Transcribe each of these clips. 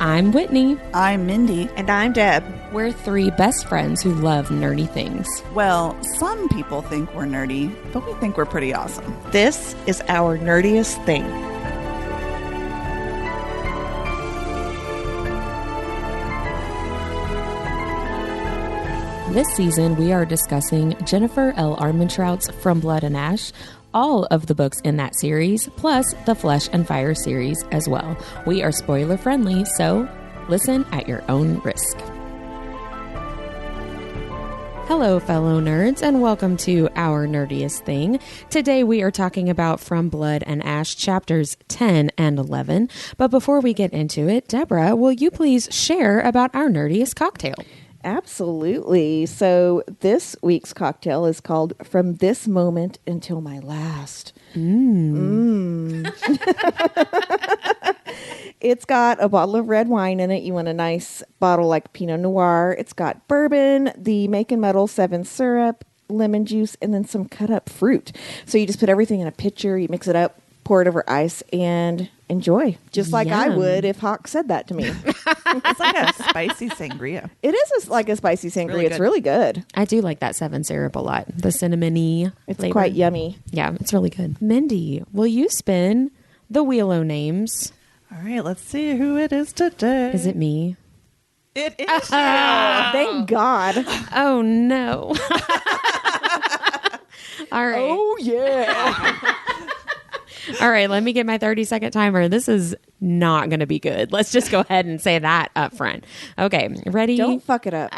I'm Whitney. I'm Mindy. And I'm Deb. We're three best friends who love nerdy things. Well, some people think we're nerdy, but we think we're pretty awesome. This is our nerdiest thing. This season, we are discussing Jennifer L. Armentrout's From Blood and Ash, all of the books in that series, plus the Flesh and Fire series as well. We are spoiler friendly, so listen at your own risk. Hello, fellow nerds, and welcome to Our Nerdiest Thing. Today we are talking about From Blood and Ash chapters 10 and 11. But before we get into it, Deborah, will you please share about our nerdiest cocktail? Absolutely. So this week's cocktail is called From This Moment Until My Last. It's got a bottle of red wine in it. You want a nice bottle like Pinot Noir. It's got bourbon, the Make and Metal 7 syrup, lemon juice, and then some cut up fruit. So you just put everything in a pitcher, you mix it up, pour it over ice, and enjoy. Just like I would if Hawk said that to me. It's like a spicy sangria. It is like a spicy sangria. It's really good. I do like that 7 syrup a lot. The cinnamony It's flavor. quite yummy. Yeah, it's really good. Mindy, will you spin the wheel o' names? All right, let's see who it is today. Is it me? It is you. Thank God. Oh, no. All right. Oh, yeah. All right, let me get my 30-second timer. This is not going to be good. Let's just go ahead and say that up front. Okay, ready? Don't fuck it up.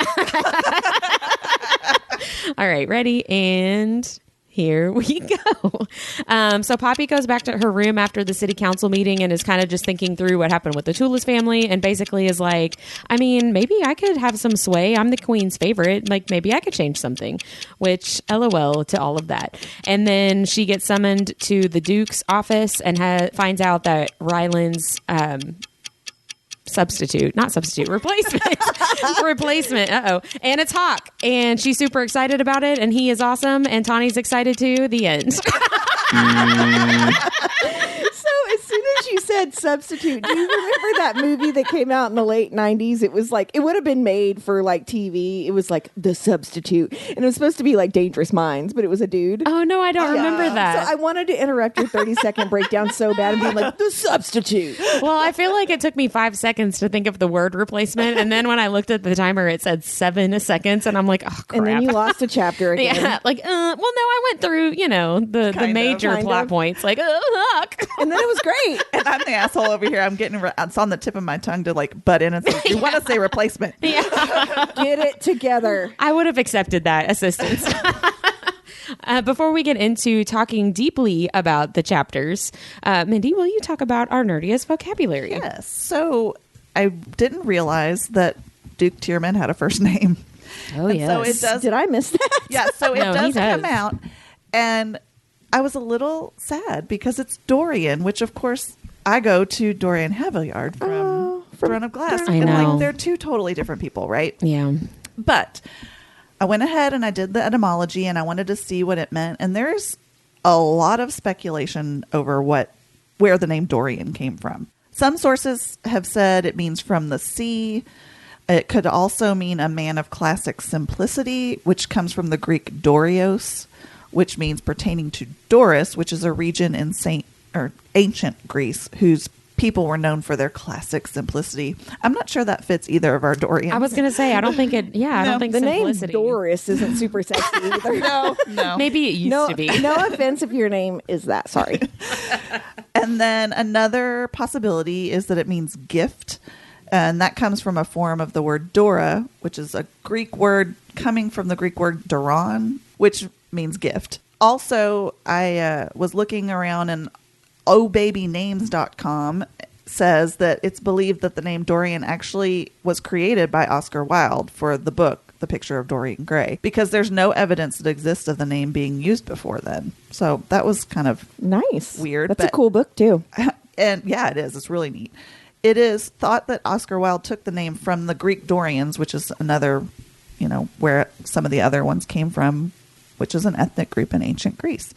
All right, ready? And here we go. So Poppy goes back to her room after the city council meeting and is kind of just thinking through what happened with the Toulouse family and basically is like, I mean, maybe I could have some sway. I'm the queen's favorite. Like, maybe I could change something, which LOL to all of that. And then she gets summoned to the Duke's office and finds out that Ryland's replacement. And it's Hawk, and she's super excited about it, and he is awesome, and Tawny's excited too. The end. So as soon as you said substitute, do you remember that movie that came out in the late 90s? It was like, it would have been made for like TV. It was like The Substitute. And it was supposed to be like Dangerous Minds, but it was a dude. Oh, no, I don't remember that. So I wanted to interrupt your 30-second breakdown so bad and be like, The Substitute. Well, I feel like it took me 5 seconds to think of the word replacement. And then when I looked at the timer, it said 7 seconds. And I'm like, oh, crap. And then you lost a chapter again. Yeah, like, well, no, I went through, the major plot points. Like, Hawk. And then it was great. And I'm the asshole over here. It's on the tip of my tongue to like butt in and say, you want to say replacement. Yeah. Get it together. I would have accepted that assistance. Before we get into talking deeply about the chapters, Mindy, will you talk about our nerdiest vocabulary? Yes. So I didn't realize that Duke Teerman had a first name. Oh, and yes. So it does. Did I miss that? Yeah. So it No, he does come does. out. And I was a little sad because it's Dorian, which of course I go to Dorian Havillard from Throne of Glass. I and know. like they're two totally different people, right? Yeah. But I went ahead and I did the etymology and I wanted to see what it meant. And there's a lot of speculation over where the name Dorian came from. Some sources have said it means from the sea. It could also mean a man of classic simplicity, which comes from the Greek Dorios, which means pertaining to Doris, which is a region in ancient Greece whose people were known for their classic simplicity. I'm not sure that fits either of our Dorians. I was going to say, I don't think it, I don't think The simplicity. name Doris isn't super sexy either. No. Maybe it used to be. No offense if your name is that. Sorry. And then another possibility is that it means gift. And that comes from a form of the word Dora, which is a Greek word coming from the Greek word doron, which means gift. Also, I was looking around and ohbabynames.com says that it's believed that the name Dorian actually was created by Oscar Wilde for the book, The Picture of Dorian Gray, because there's no evidence that exists of the name being used before then. So that was kind of Nice. weird. That's a cool book too. And yeah, it is. It's really neat. It is thought that Oscar Wilde took the name from the Greek Dorians, which is another, where some of the other ones came from, which is an ethnic group in ancient Greece.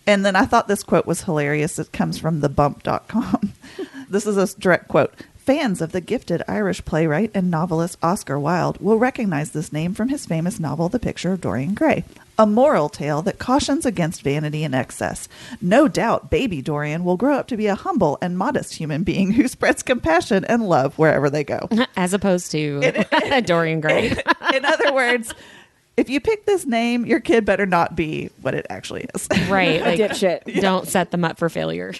And then I thought this quote was hilarious. It comes from thebump.com. This is a direct quote. Fans of the gifted Irish playwright and novelist Oscar Wilde will recognize this name from his famous novel, The Picture of Dorian Gray, a moral tale that cautions against vanity and excess. No doubt baby Dorian will grow up to be a humble and modest human being who spreads compassion and love wherever they go. As opposed to Dorian Gray. In other words, if you pick this name, your kid better not be what it actually is. Right. A Like, dipshit. don't set them up for failure.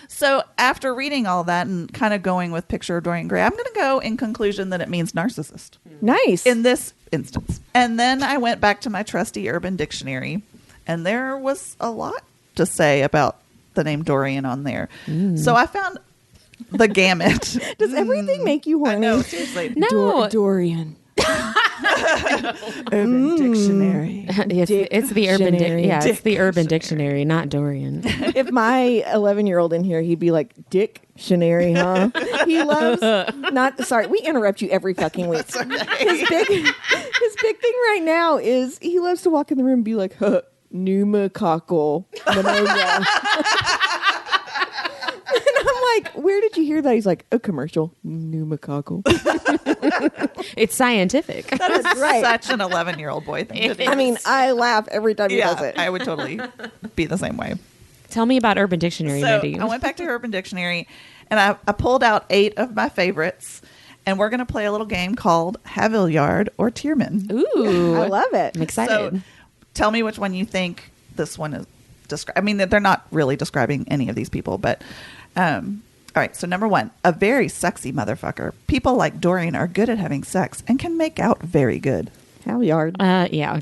So after reading all that and kind of going with Picture of Dorian Gray, I'm going to go in conclusion that it means narcissist Nice. in this instance. And then I went back to my trusty Urban Dictionary, and there was a lot to say about the name Dorian on there. So I found the gamut. Does everything make you horny? I know, seriously. No. Dorian. Urban Dictionary. It's the Urban Dictionary. it's the Urban Dictionary, not Dorian. If my 11-year-old in here, he'd be like, dictionary, huh? He loves sorry, we interrupt you every fucking week. His big thing right now is he loves to walk in the room and be like, huh, pneumococcal pneumonia. And I'm like, where did you hear that? He's like, a commercial, pneumococcal. It's scientific. That is right. such an 11-year-old boy thing to do. I mean, I laugh every time he does it. I would totally be the same way. Tell me about Urban Dictionary, So Mindy. I went back to Urban Dictionary, and I pulled out 8 of my favorites, and we're going to play a little game called Havillard or Teerman. Ooh. I love it. I'm excited. So tell me which one you think this one is describing. I mean, they're not really describing any of these people, but all right. So number 1, a very sexy motherfucker. People like Dorian are good at having sex and can make out very good. Halyard. Yeah,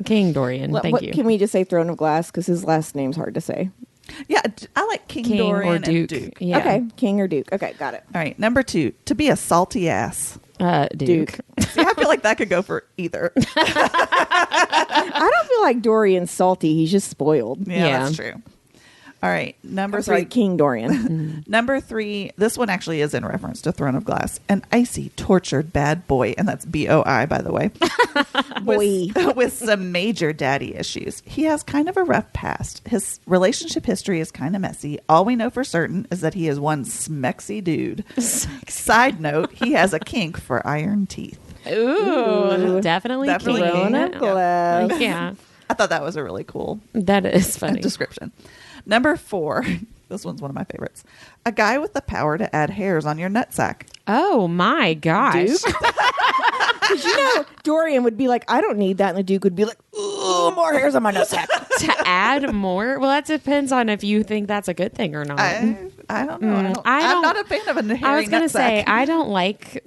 King Dorian. Thank you. Can we just say Throne of Glass? Because his last name's hard to say. Yeah, I like King King Dorian or Duke. and Duke. Yeah. Okay, King or Duke. Okay, got it. All right. Number 2, to be a salty ass. Duke. See, I feel like that could go for either. I don't feel like Dorian's salty. He's just spoiled. Yeah, that's true. All right. Number I'm sorry, 3. King Dorian. Number 3, this one actually is in reference to Throne of Glass. An icy, tortured bad boy, and that's BOI, by the way. Boy. With some major daddy issues. He has kind of a rough past. His relationship history is kind of messy. All we know for certain is that he is one smexy dude. Side note, he has a kink for iron teeth. Ooh, definitely Definitely King. Throne of Glass. Yeah, I thought that was a really cool that is funny. description. Number 4, this one's one of my favorites. A guy with the power to add hairs on your nutsack. Oh my gosh. Because you know, Dorian would be like, I don't need that. And the Duke would be like, ooh, more hairs on my nutsack. To add more? Well, that depends on if you think that's a good thing or not. I don't know. I'm not a fan of a hairy I was gonna nutsack. say I don't like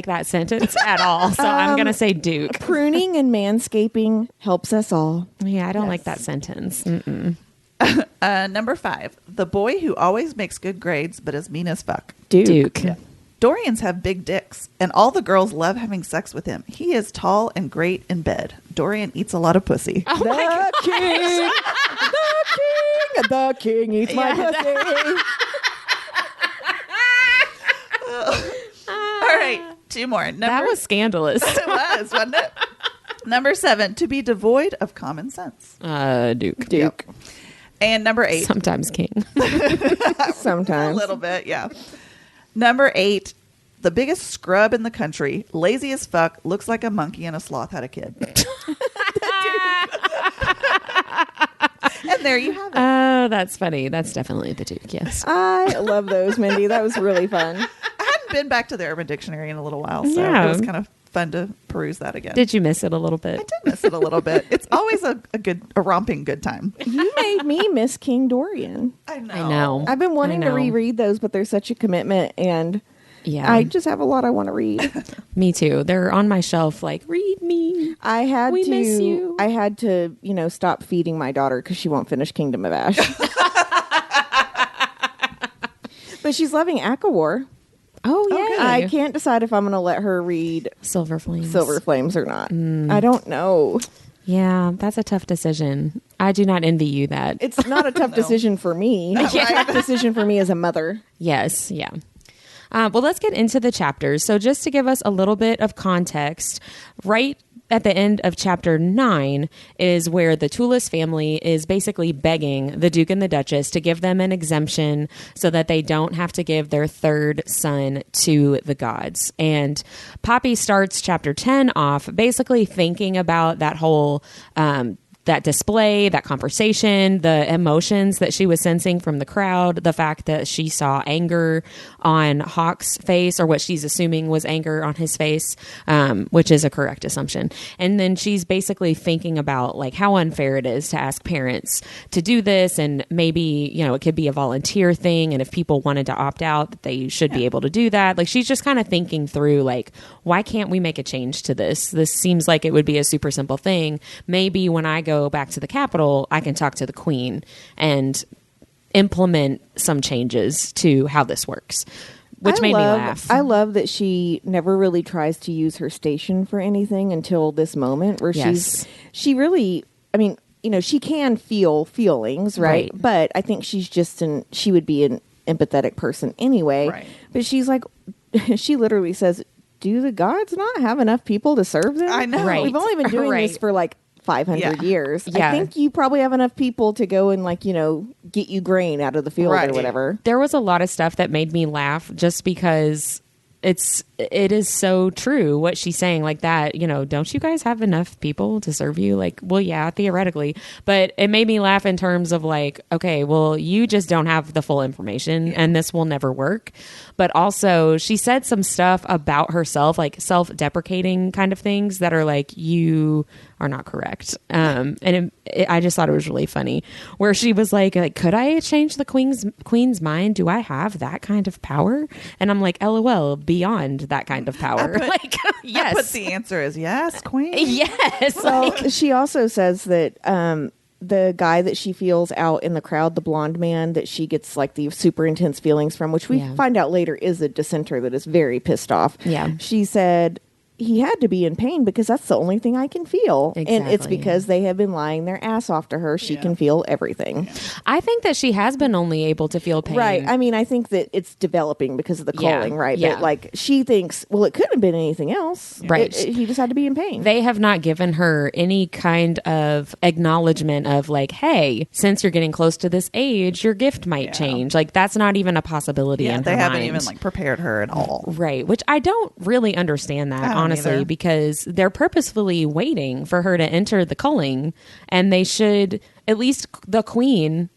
that sentence at all. So I'm gonna say Duke. Pruning and manscaping helps us all. Yeah, I don't like that sentence. Mm-mm. Number 5, the boy who always makes good grades but is mean as fuck. Duke. Yeah. Dorians have big dicks, and all the girls love having sex with him. He is tall and great in bed. Dorian eats a lot of pussy. Oh my God. The king eats my pussy. All right, 2 more. That was scandalous. It was, wasn't it? Number 7, to be devoid of common sense. Duke. Duke. And number 8, Sometimes King. a Sometimes. little bit, yeah. Number 8, the biggest scrub in the country, lazy as fuck, looks like a monkey and a sloth had a kid. And there you have it. Oh, that's funny. That's definitely the Duke. Yes. I love those, Mindy. That was really fun. I hadn't been back to the Urban Dictionary in a little while, so Yeah. it was kind of fun to peruse that again. Did you miss it a little bit? I did miss it a little bit. It's always a romping good time. You made me miss King Dorian. I know. I know. I've been wanting I to know. reread those, but they're such a commitment, and Yeah. I just have a lot I want to read. Me too. They're on my shelf. Like, read me. I had We to. miss you. I had to, stop feeding my daughter because she won't finish Kingdom of Ash. But she's loving Akawar. Oh yeah. I can't decide if I'm going to let her read Silver Flames. Silver Flames or not. I don't know. Yeah, that's a tough decision. I do not envy you that. It's not a tough decision for me. It's a tough decision for me as a mother. Yes, yeah. Well, let's get into the chapters. So just to give us a little bit of context, right at the end of chapter 9 is where the Toulis family is basically begging the Duke and the Duchess to give them an exemption so that they don't have to give their third son to the gods. And Poppy starts chapter 10 off basically thinking about that whole that display, that conversation, the emotions that she was sensing from the crowd, the fact that she saw anger on Hawk's face, or what she's assuming was anger on his face, which is a correct assumption. And then she's basically thinking about like how unfair it is to ask parents to do this, and maybe, you know, it could be a volunteer thing, and if people wanted to opt out, that they should be able to do that. Like, she's just kind of thinking through, like, why can't we make a change to this? This seems like it would be a super simple thing. Maybe when I go back to the Capitol, I can talk to the Queen and implement some changes to how this works, which made me laugh. I love that she never really tries to use her station for anything until this moment where she really, I mean, you know, she can feel feelings, right? But I think she's just she would be an empathetic person anyway. Right. But she's like, she literally says, do the gods not have enough people to serve them? I know. We've only been doing this for like 500 years. I think you probably have enough people to go and, like, you know, get you grain out of the field or whatever. There was a lot of stuff that made me laugh just because it is so true what she's saying, like that, you know, don't you guys have enough people to serve you? Like, well, yeah, theoretically, but it made me laugh in terms of like, okay, well, you just don't have the full information and this will never work. But also she said some stuff about herself, like self-deprecating kind of things that are like, you are not correct. And I just thought it was really funny where she was like, could I change the queen's mind? Do I have that kind of power? And I'm like, LOL, beyond that kind of power. Yes. But the answer is yes, Queen. Yes. Well, she also says that the guy that she feels out in the crowd, the blonde man that she gets like the super intense feelings from, which we find out later is a dissenter that is very pissed off. Yeah. She said, he had to be in pain because that's the only thing I can feel. Exactly. And it's because they have been lying their ass off to her. She can feel everything. I think that she has been only able to feel pain. Right. I mean, I think that it's developing because of the culling, right? Yeah. But like, she thinks, well, it couldn't have been anything else. Right. He just had to be in pain. They have not given her any kind of acknowledgement of like, hey, since you're getting close to this age, your gift might change. Like, that's not even a possibility in her they haven't mind. even like prepared her at all. Right. Which I don't really understand that, honestly, because they're purposefully waiting for her to enter the culling, and they should, at least the Queen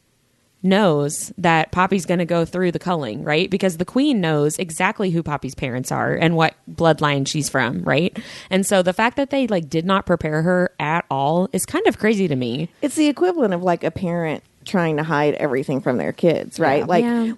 knows that Poppy's going to go through the culling, right? Because the Queen knows exactly who Poppy's parents are and what bloodline she's from, right? And so the fact that they like did not prepare her at all is kind of crazy to me. It's the equivalent of like a parent trying to hide everything from their kids, right?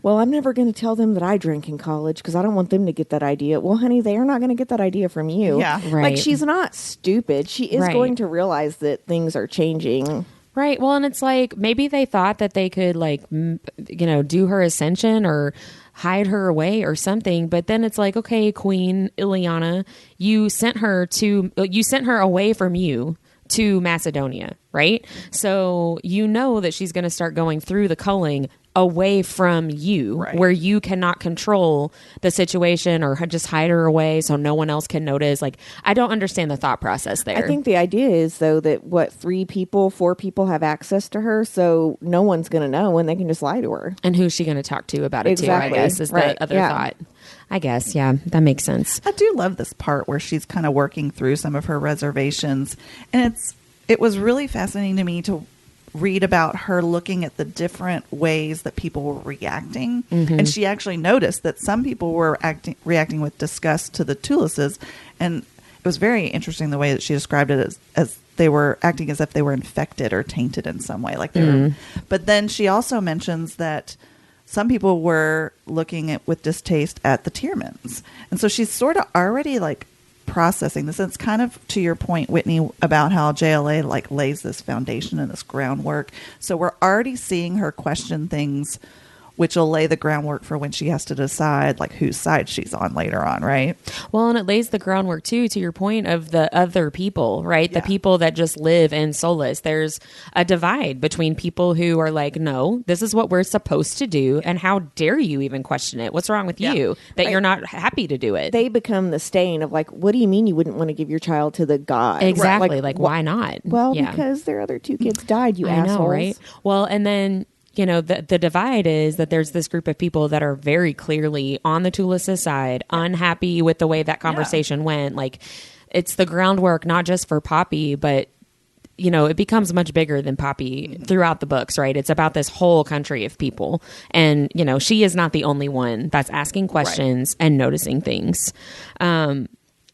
Well, I'm never going to tell them that I drank in college because I don't want them to get that idea. Well, honey, they are not going to get that idea from you. Yeah. Right. Like, she's not stupid. She is going to realize that things are changing. Right. Well, and it's like, maybe they thought that they could like, you know, do her ascension or hide her away or something. But then it's like, okay, Queen Ileana, you sent her away from you to Macedonia, right? So you know that she's going to start going through the culling away from you, where you cannot control the situation or just hide her away so no one else can notice. Like, I don't understand the thought process there. I think the idea is, though, that 4 people have access to her, so no one's going to know, and they can just lie to her. And who's she going to talk to about it too, I guess, is the other thought. I guess, yeah, that makes sense. I do love this part where she's kind of working through some of her reservations, and it was really fascinating to me to read about her looking at the different ways that people were reacting. Mm-hmm. And she actually noticed that some people were reacting with disgust to the Toulises, and it was very interesting the way that she described it as they were acting as if they were infected or tainted in some way, like they were. But then she also mentions that some people were looking at with distaste at the Teermans, and so she's sort of already like processing this. And it's kind of to your point, Whitney, about how JLA like lays this foundation and this groundwork. So we're already seeing her question things which will lay the groundwork for when she has to decide like whose side she's on later on, right? Well, and it lays the groundwork too, to your point of the other people, right? Yeah. The people that just live in solace. There's a divide between people who are like, no, this is what we're supposed to do. And how dare you even question it? What's wrong with you that you're not happy to do it? They become the stain of like, what do you mean you wouldn't want to give your child to the god? Exactly. Like why not? Well, because their other two kids died, you I assholes. know, right? Well, and then, you know, the divide is that there's this group of people that are very clearly on the Tulis' side, unhappy with the way that conversation went. Like, it's the groundwork, not just for Poppy, but, you know, it becomes much bigger than Poppy throughout the books, right? It's about this whole country of people. And, you know, she is not the only one that's asking questions and noticing things.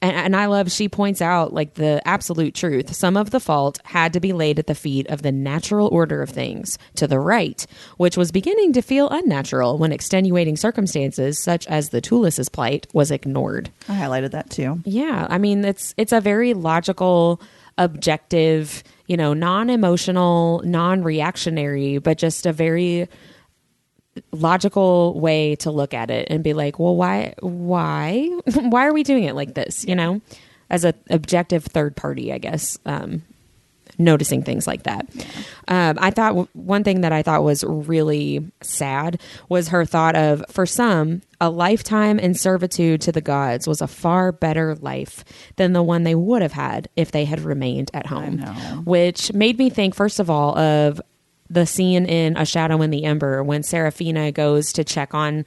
And I love, she points out like the absolute truth. Some of the fault had to be laid at the feet of the natural order of things to the right, which was beginning to feel unnatural when extenuating circumstances such as the Tulis' plight was ignored. I highlighted that too. Yeah. I mean, it's a very logical, objective, you know, non-emotional, non-reactionary, but just a very logical way to look at it and be like, well, why are we doing it like this? You know, as a objective third party, I guess, noticing things like that. I thought one thing that I thought was really sad was her thought of, for some, a lifetime in servitude to the gods was a far better life than the one they would have had if they had remained at home, which made me think, first of all, of the scene in A Shadow in the Ember when Serafina goes to check on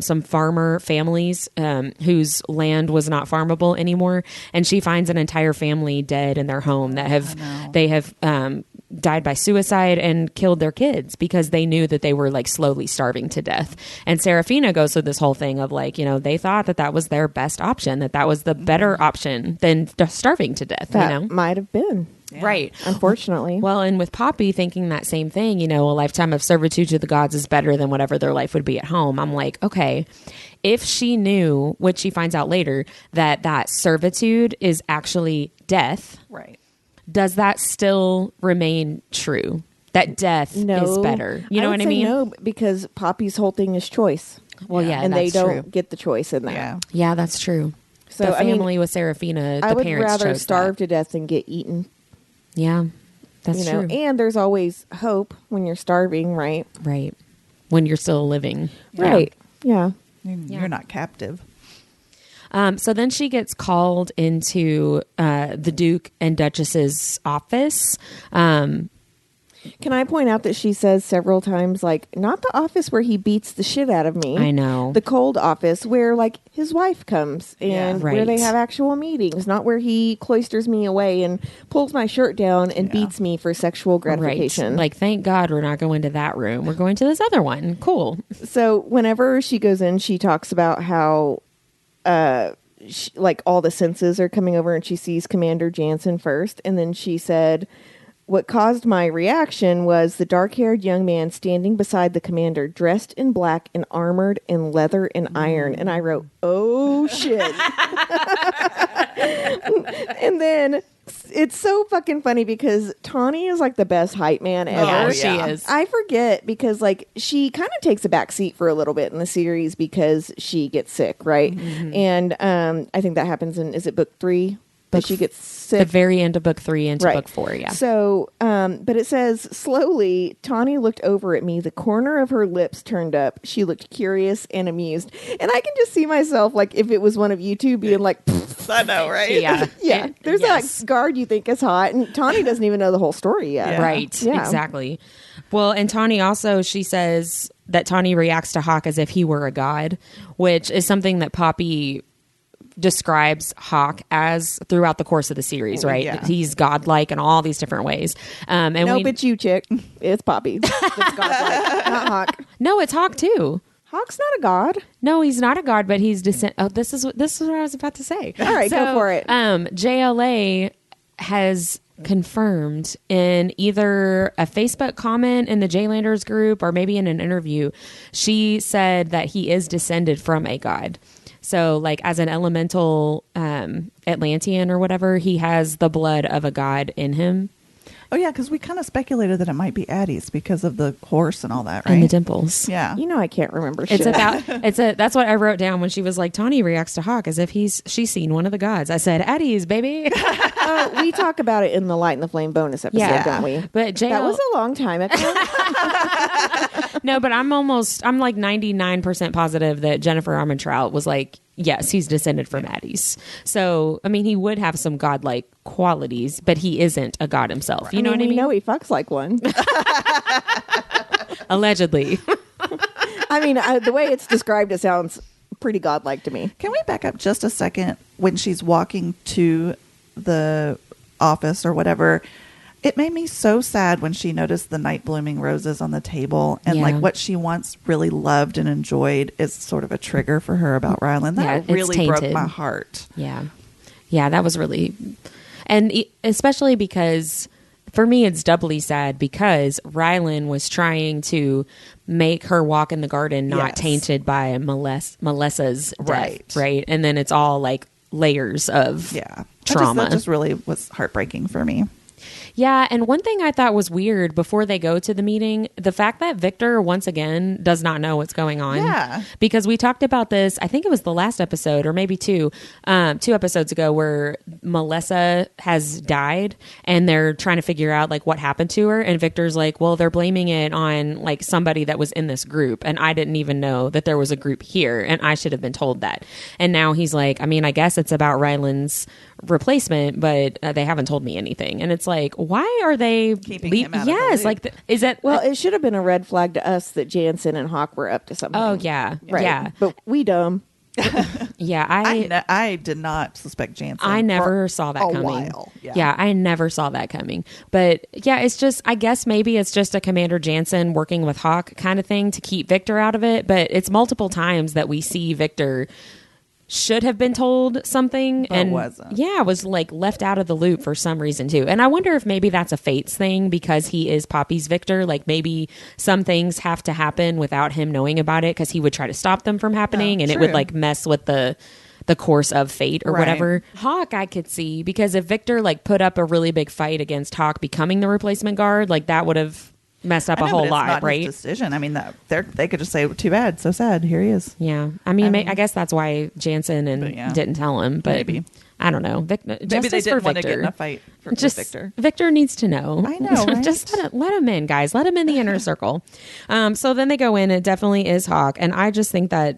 some farmer families whose land was not farmable anymore, and she finds an entire family dead in their home that have died by suicide and killed their kids because they knew that they were like slowly starving to death. And Serafina goes through this whole thing of like, you know, they thought that was their best option, that was the better option than starving to death. That you know, might have been. Yeah. Right. Unfortunately. Well, and with Poppy thinking that same thing, you know, a lifetime of servitude to the gods is better than whatever their life would be at home. I'm like, okay, if she knew, which she finds out later, that servitude is actually death, right? Does that still remain true? That death is better. You know what I mean? No, because Poppy's whole thing is choice. Well, yeah, and they that's don't true. get the choice in that. Yeah, that's true. So the family with Serafina, I the would parents rather chose starve that. to death than get eaten. Yeah, that's true. And there's always hope when you're starving, right? Right. When you're still living. Right. Yeah. You're not captive. So then she gets called into the Duke and Duchess's office. Can I point out that she says several times, like, not the office where he beats the shit out of me. I know. The cold office where, like, his wife comes and where they Right. have actual meetings, not where he cloisters me away and pulls my shirt down and beats me for sexual gratification. Right. Like, thank God we're not going to that room. We're going to this other one. Cool. So whenever she goes in, she talks about how, like, all the senses are coming over and she sees Commander Jansen first. And then she said, what caused my reaction was the dark-haired young man standing beside the commander, dressed in black and armored in leather and iron. And I wrote, oh, shit. And then it's so fucking funny because Tawny is like the best hype man ever. Yeah, she is. I forget because like she kind of takes a back seat for a little bit in the series because she gets sick, right? Mm-hmm. And I think that happens in, is it book 3? That she gets sick. The very end of book 3 into book 4, yeah. So, but it says, slowly, Tawny looked over at me. The corner of her lips turned up. She looked curious and amused. And I can just see myself, like, if it was one of you two being like, I know, right? Yeah. Yeah. There's that guard you think is hot. And Tawny doesn't even know the whole story yet. Yeah. Right. Yeah. Exactly. Well, and Tawny also, she says that Tawny reacts to Hawk as if he were a god, which is something that Poppy describes Hawk as throughout the course of the series, right? Yeah. He's godlike in all these different ways. And Nope, it's you, chick. It's Poppy. That's godlike, not Hawk. No, it's Hawk too. Hawk's not a god. No, he's not a god, but he's this is what I was about to say. All right, go for it. JLA has confirmed in either a Facebook comment in the Jaylanders group or maybe in an interview, she said that he is descended from a god. So, like, as an elemental Atlantean or whatever, he has the blood of a god in him. Oh, yeah, because we kind of speculated that it might be Addie's because of the horse and all that, right? And the dimples. Yeah. You know I can't remember It's shit. that's what I wrote down when she was like, Tawny reacts to Hawk as if she's seen one of the gods. I said, Addie's, baby. We talk about it in the Light and the Flame bonus episode, Yeah. don't we? But JL, that was a long time ago. no, but I'm like 99% positive that Jennifer Armentrout was like, yes, he's descended from Addie's. So, I mean, he would have some godlike qualities, but he isn't a god himself. You know what I mean? We know he fucks like one. Allegedly. I mean, the way it's described, it sounds pretty godlike to me. Can we back up just a second when she's walking to the office or whatever? It made me so sad when she noticed the night blooming roses on the table and Yeah. like what she once really loved and enjoyed is sort of a trigger for her about Rylan. That Yeah, it's really broke tainted. my heart. Yeah. Yeah, that was really... And especially because... For me, it's doubly sad because Rylan was trying to make her walk in the garden not Yes. tainted by Melissa's death, Right. right? And then it's all like layers of trauma. That just really was heartbreaking for me. Yeah, and one thing I thought was weird before they go to the meeting, the fact that Victor, once again, does not know what's going on. Yeah. Because we talked about this, I think it was the last episode, or maybe two episodes ago, where Melissa has died, and they're trying to figure out, like, what happened to her, and Victor's like, well, they're blaming it on, like, somebody that was in this group, and I didn't even know that there was a group here, and I should have been told that. And now he's like, I mean, I guess it's about Rylan's replacement, but they haven't told me anything. And it's like, why are they Keeping him out of the yes, loop. like is that Well, it should have been a red flag to us that Jansen and Hawk were up to something. oh yeah, Right. yeah, But we dumb. yeah. I did not suspect Jansen. I never for saw that a coming. while. Yeah, I never saw that coming. But yeah, it's just, I guess maybe it's just a Commander Jansen working with Hawk kind of thing to keep Victor out of it. But it's multiple times that we see Victor should have been told something and wasn't. Yeah, was like left out of the loop for some reason too. And I wonder if maybe that's a fates thing because he is Poppy's Victor. Like maybe some things have to happen without him knowing about it because he would try to stop them from happening, and it would true. like mess with the course of fate or Right. whatever. Hawk I could see, because if Victor like put up a really big fight against Hawk becoming the replacement guard, like that would have messed up I a know, whole but it's lot, not right? his decision. I mean, they could just say, "Too bad, so sad. Here he is." Yeah, I mean, I guess that's why Jansen and But yeah. didn't tell him. But Maybe. I don't know. Maybe they Justice for didn't want to Victor. get in a fight for Just Victor. Victor needs to know. I know, right? Just let him in, guys. Let him in the inner circle. So then they go in. It definitely is Hawk, and I just think that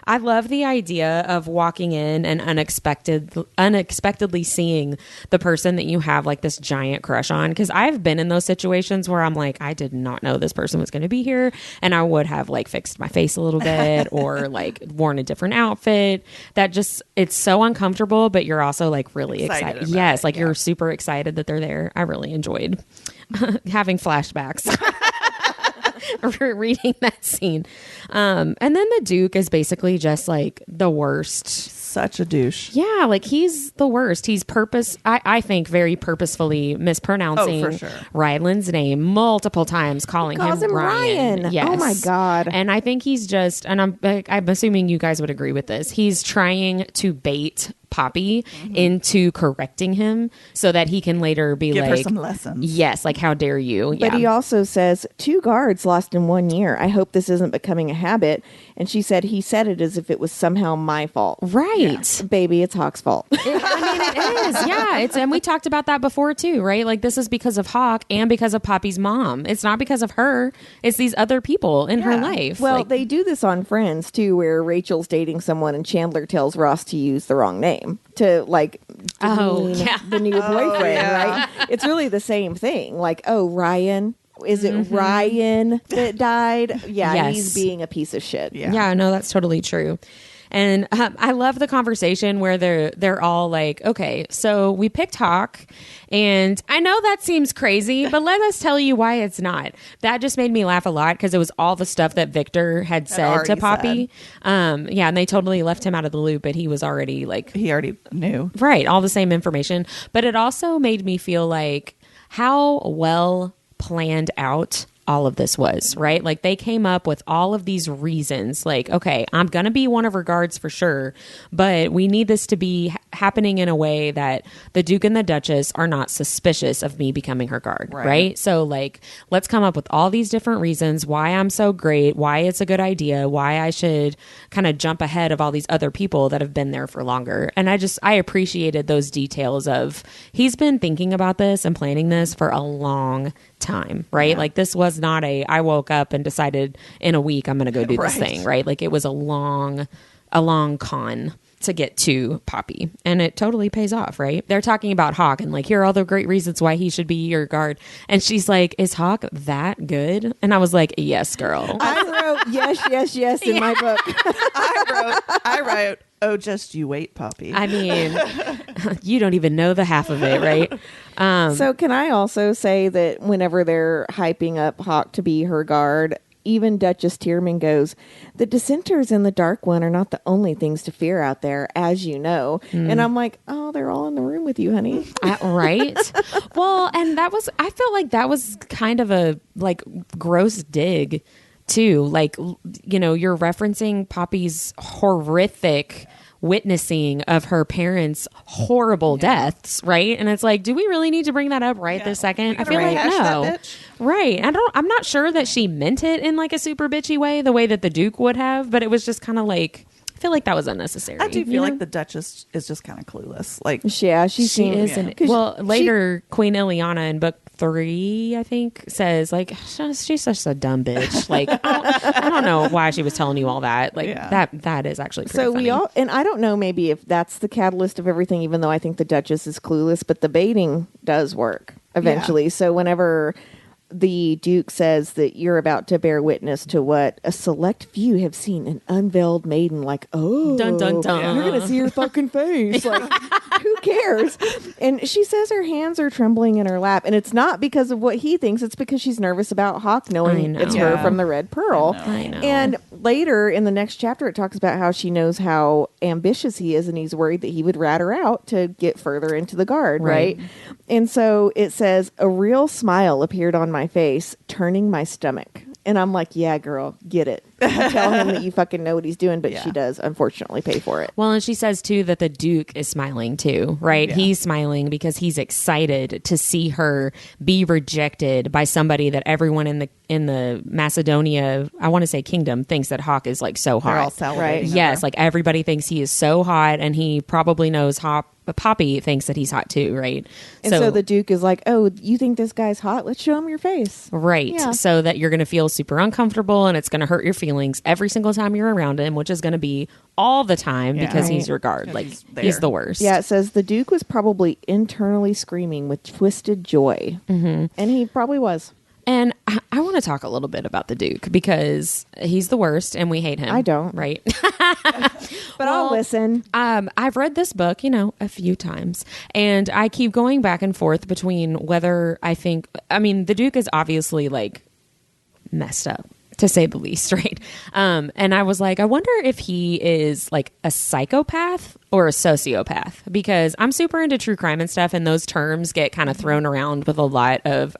I love the idea of walking in and unexpectedly seeing the person that you have like this giant crush on. Because I've been in those situations where I'm like, I did not know this person was going to be here, and I would have like fixed my face a little bit or like worn a different outfit. That just, it's so uncomfortable, but you're also like really Excited excited. about Yes, it, like yeah. you're super excited that they're there. I really enjoyed having flashbacks. Reading that scene. And then the Duke is basically just like the worst. Such a douche. Yeah, like he's the worst. He's I think very purpurposefully mispronouncing Oh, for sure. Rylan's name multiple times, calling Calls him Ryan. Yes. Oh, my God. And I think he's just, and I'm assuming you guys would agree with this, he's trying to bait Poppy into correcting him so that he can later be Give like, her some lessons. yes, like how dare you. But he also says 2 guards lost in 1 year. I hope this isn't becoming a habit. And she said he said it as if it was somehow my fault. Right. Baby, it's Hawk's fault. I mean, it is. Yeah. And we talked about that before too, right? Like this is because of Hawk and because of Poppy's mom. It's not because of her. It's these other people in her Yeah. life. Well, Like, they do this on Friends too, where Rachel's dating someone and Chandler tells Ross to use the wrong name to like demean yeah. the new boyfriend, yeah. right? It's really the same thing. Like, oh, Ryan. Is it Ryan that died? Yeah, Yes. he's being a piece of shit. Yeah. no, that's totally true. And I love the conversation where they're all like, okay, so we picked Hawk, and I know that seems crazy, but let us tell you why it's not. That just made me laugh a lot because it was all the stuff that Victor had said to already Poppy. Yeah, and they totally left him out of the loop, but he was already like, He already knew. right, all the same information. But it also made me feel like how well planned out all of this was, right? Like they came up with all of these reasons like, okay, I'm going to be one of her guards for sure, but we need this to be happening in a way that the Duke and the Duchess are not suspicious of me becoming her guard, right? So like, let's come up with all these different reasons why I'm so great, why it's a good idea, why I should kind of jump ahead of all these other people that have been there for longer. And I appreciated those details of he's been thinking about this and planning this for a long time, right? Yeah. Like this was not I woke up and decided in a week I'm going to go do this thing, right? Like it was a long con to get to Poppy, and it totally pays off, right? They're talking about Hawk and like, here are all the great reasons why he should be your guard. And she's like, is Hawk that good? And I was like, yes, girl. I wrote yes in my book. I wrote, oh, just you wait, Poppy. I mean, you don't even know the half of it, right? So can I also say that whenever they're hyping up Hawk to be her guard, even Duchess Teerman goes, the dissenters in the Dark One are not the only things to fear out there, as you know. And I'm like, oh, they're all in the room with you, honey. Right? Well, and I felt like that was kind of a like gross dig too. Like, you know, you're referencing Poppy's horrific witnessing of her parents' horrible deaths, right? And it's like, do we really need to bring that up this second? I feel like no. Right. I'm not sure that she meant it in like a super bitchy way, the way that the Duke would have, but it was just kind of like, I feel like that was unnecessary. I do feel like the Duchess is just kind of clueless. Like, yeah, she is. Yeah. Well, later, Queen Ileana in book 3, I think, says like she's such a dumb bitch. Like I don't know why she was telling you all that. Like that is actually pretty funny. We all, and I don't know maybe if that's the catalyst of everything. Even though I think the Duchess is clueless, but the baiting does work eventually. Yeah. So whenever the Duke says that you're about to bear witness to what a select few have seen an unveiled maiden, like, oh, dun dun dun, you're gonna see her fucking face. Like, who cares? And she says her hands are trembling in her lap, and it's not because of what he thinks, it's because she's nervous about Hawk knowing it's her from the Red Pearl. I know. And later in the next chapter, it talks about how she knows how ambitious he is, and he's worried that he would rat her out to get further into the guard, right? And so it says, a real smile appeared on my face, turning my stomach. And I'm like, yeah, girl, get it. Tell him that you fucking know what he's doing, but she does, unfortunately, pay for it. Well, and she says, too, that the Duke is smiling, too, right? Yeah. He's smiling because he's excited to see her be rejected by somebody that everyone in the Macedonia, I want to say kingdom, thinks that Hawk is, like, so hot. They're all celebrating. Yes, like, everybody thinks he is so hot, and he probably knows Poppy thinks that he's hot, too, right? And so the Duke is like, oh, you think this guy's hot? Let's show him your face. Right. Yeah. So that you're going to feel super uncomfortable, and it's going to hurt your feelings every single time you're around him, which is going to be all the time because he's your guard. Like, he's the worst. Yeah, it says the Duke was probably internally screaming with twisted joy. Mm-hmm. And he probably was. And I want to talk a little bit about the Duke because he's the worst and we hate him. I don't. Right. But I'll listen. I've read this book, a few times, and I keep going back and forth between whether the Duke is obviously like messed up, to say the least, right? And I was like, I wonder if he is like a psychopath or a sociopath, because I'm super into true crime and stuff, and those terms get kind of thrown around with a lot of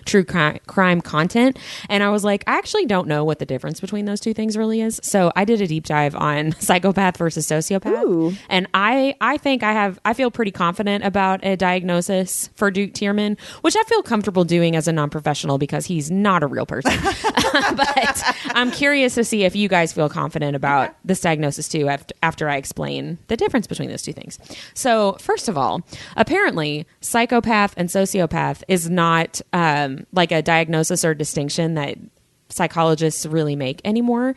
true crime content. And I was like, I actually don't know what the difference between those two things really is. So I did a deep dive on psychopath versus sociopath. Ooh. And I think I feel pretty confident about a diagnosis for Duke Teerman, which I feel comfortable doing as a non-professional because he's not a real person. But I'm curious to see if you guys feel confident about this diagnosis too after I explain the difference between those two things. So first of all, apparently psychopath and sociopath is not like a diagnosis or distinction that psychologists really make anymore.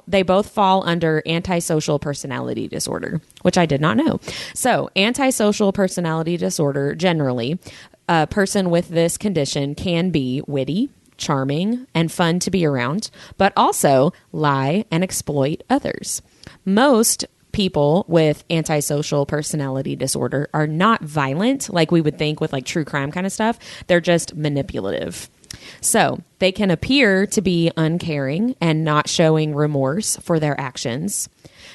They both fall under antisocial personality disorder, which I did not know. So antisocial personality disorder, generally, a person with this condition can be witty, charming, and fun to be around, but also lie and exploit others. Most people with antisocial personality disorder are not violent like we would think with like true crime kind of stuff. They're just manipulative. So they can appear to be uncaring and not showing remorse for their actions.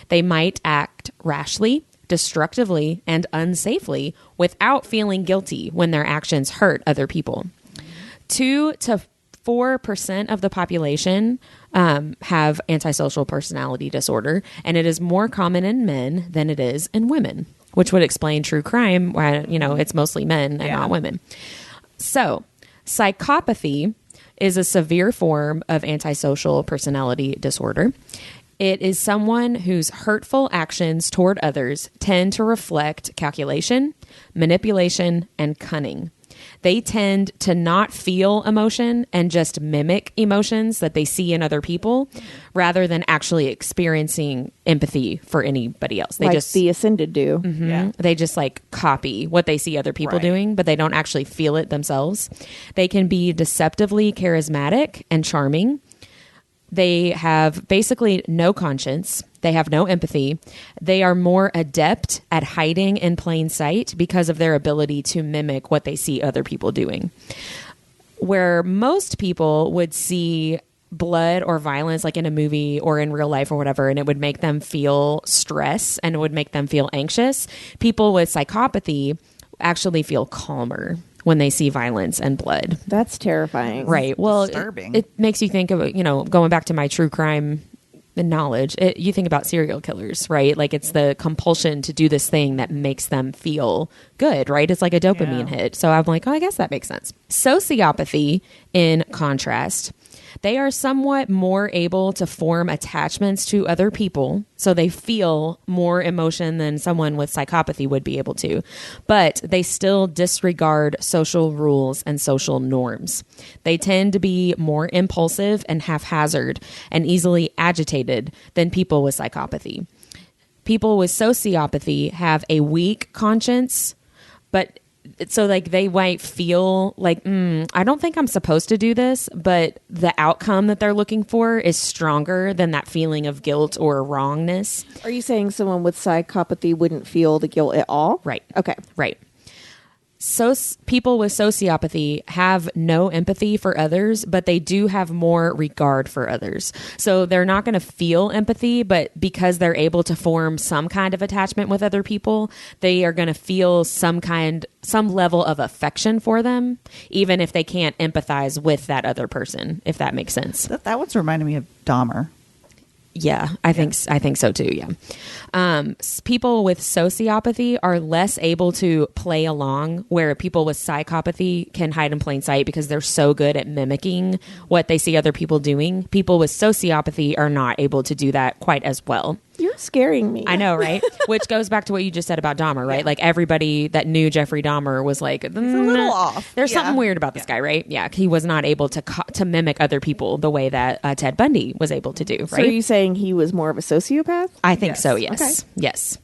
They might act rashly, destructively, and unsafely without feeling guilty when their actions hurt other people. 2 to 4% of the population have antisocial personality disorder, and it is more common in men than it is in women, which would explain true crime, why, it's mostly men and not women. So, psychopathy is a severe form of antisocial personality disorder. It is someone whose hurtful actions toward others tend to reflect calculation, manipulation, and cunning. They tend to not feel emotion and just mimic emotions that they see in other people rather than actually experiencing empathy for anybody else. They like just the Ascended do. They just like copy what they see other people doing, but they don't actually feel it themselves. They can be deceptively charismatic and charming. They have basically no conscience. They have no empathy. They are more adept at hiding in plain sight because of their ability to mimic what they see other people doing. Where most people would see blood or violence like in a movie or in real life or whatever, and it would make them feel stress and it would make them feel anxious, people with psychopathy actually feel calmer when they see violence and blood. That's terrifying. Right. Well, Disturbing. it makes you think of, going back to my true crime knowledge, you think about serial killers, right? Like it's the compulsion to do this thing that makes them feel good, right? It's like a dopamine hit. So I'm like, I guess that makes sense. Sociopathy, in contrast, they are somewhat more able to form attachments to other people, so they feel more emotion than someone with psychopathy would be able to. But they still disregard social rules and social norms. They tend to be more impulsive and haphazard and easily agitated than people with psychopathy. People with sociopathy have a weak conscience, but so like they might feel like, I don't think I'm supposed to do this, but the outcome that they're looking for is stronger than that feeling of guilt or wrongness. Are you saying someone with psychopathy wouldn't feel the guilt at all? Right. Okay. Right. So people with sociopathy have no empathy for others, but they do have more regard for others. So they're not going to feel empathy, but because they're able to form some kind of attachment with other people, they are going to feel some level of affection for them, even if they can't empathize with that other person, if that makes sense. That one's reminding me of Dahmer. Yeah, I think so too. Yeah. People with sociopathy are less able to play along, where people with psychopathy can hide in plain sight because they're so good at mimicking what they see other people doing. People with sociopathy are not able to do that quite as well. You're scaring me. I know, right? Which goes back to what you just said about Dahmer, right? Yeah. Like everybody that knew Jeffrey Dahmer was like, it's a little off. There's something weird about this guy, right? Yeah, he was not able to mimic other people the way that Ted Bundy was able to do, right? So are you saying he was more of a sociopath? I think so, yes. Okay. Yes.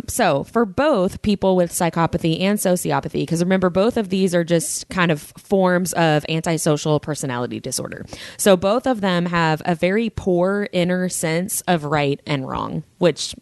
So for both people with psychopathy and sociopathy, because remember, both of these are just kind of forms of antisocial personality disorder. So both of them have a very poor inner sense of right and wrong, which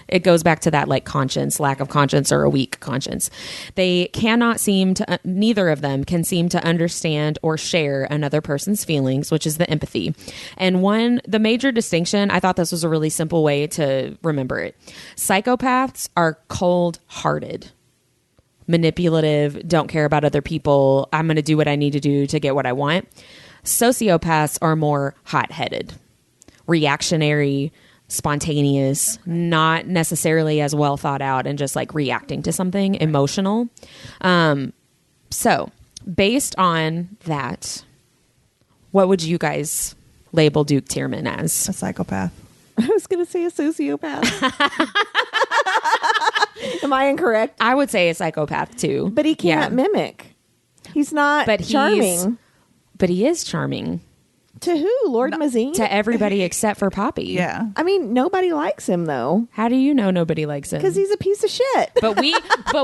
it goes back to that like conscience, lack of conscience, or a weak conscience. They cannot seem to, neither of them can seem to understand or share another person's feelings, which is the empathy. And the major distinction, I thought this was a really simple way to remember it. Psychopaths are cold-hearted, manipulative, don't care about other people. I'm going to do what I need to do to get what I want. Sociopaths are more hot-headed, reactionary, spontaneous, not necessarily as well thought out, and just like reacting to something emotional. So based on that, what would you guys label Duke Teerman as? A psychopath. I was going to say a sociopath. Am I incorrect? I would say a psychopath too. But he can't mimic. He's not charming. But he is charming. To who? Lord Mazine? To everybody except for Poppy. Yeah. I mean, nobody likes him though. How do you know nobody likes him? Because he's a piece of shit. But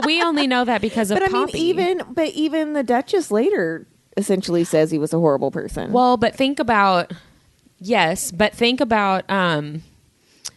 we only know that because of Poppy. Even the Duchess later essentially says he was a horrible person. Well, but think about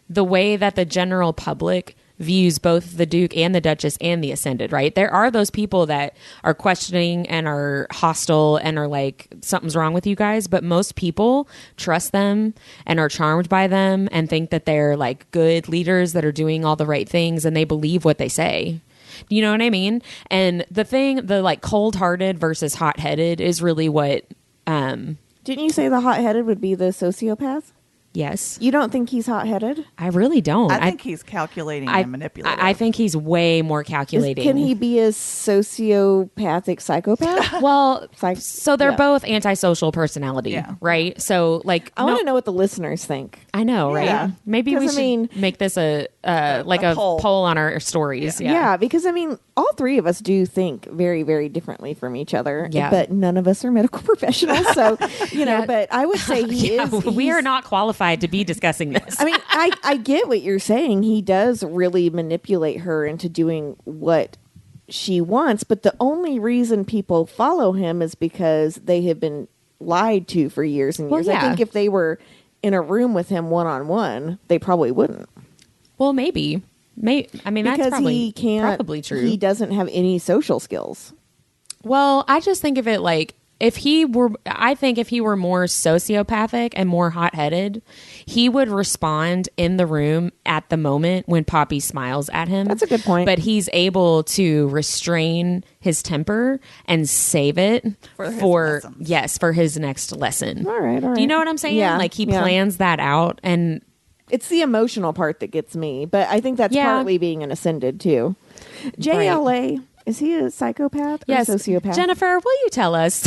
the way that the general public views both the Duke and the Duchess and the Ascended, right? There are those people that are questioning and are hostile and are like, something's wrong with you guys, but most people trust them and are charmed by them and think that they're like good leaders that are doing all the right things, and they believe what they say. You know what I mean? And the like cold-hearted versus hot-headed is really what Didn't you say the hot-headed would be the sociopath? Yes. You don't think he's hot-headed? I really don't. I think he's calculating and manipulative. I think he's way more calculating. Can he be a sociopathic psychopath? Well, so they're both antisocial personality, right? So, like, I want to know what the listeners think. I know, right? Yeah. Maybe we should make this a poll on our stories. Yeah, because I mean, all three of us do think very, very differently from each other. Yeah. But none of us are medical professionals, so you know. But I would say we are not qualified to be discussing this. I mean, I get what you're saying. He does really manipulate her into doing what she wants, but the only reason people follow him is because they have been lied to for years and years. I think if they were in a room with him one-on-one, they probably wouldn't. Well, maybe. I mean, that's probably true. He doesn't have any social skills. Well, I just think of it like if he were more sociopathic and more hot-headed, he would respond in the room at the moment when Poppy smiles at him. That's a good point. But he's able to restrain his temper and save it for his next lesson. All right. Do you know what I'm saying? Yeah, like he plans that out, and it's the emotional part that gets me. But I think that's partly being an ascended too. JLA. Is he a psychopath or sociopath? Jennifer, will you tell us?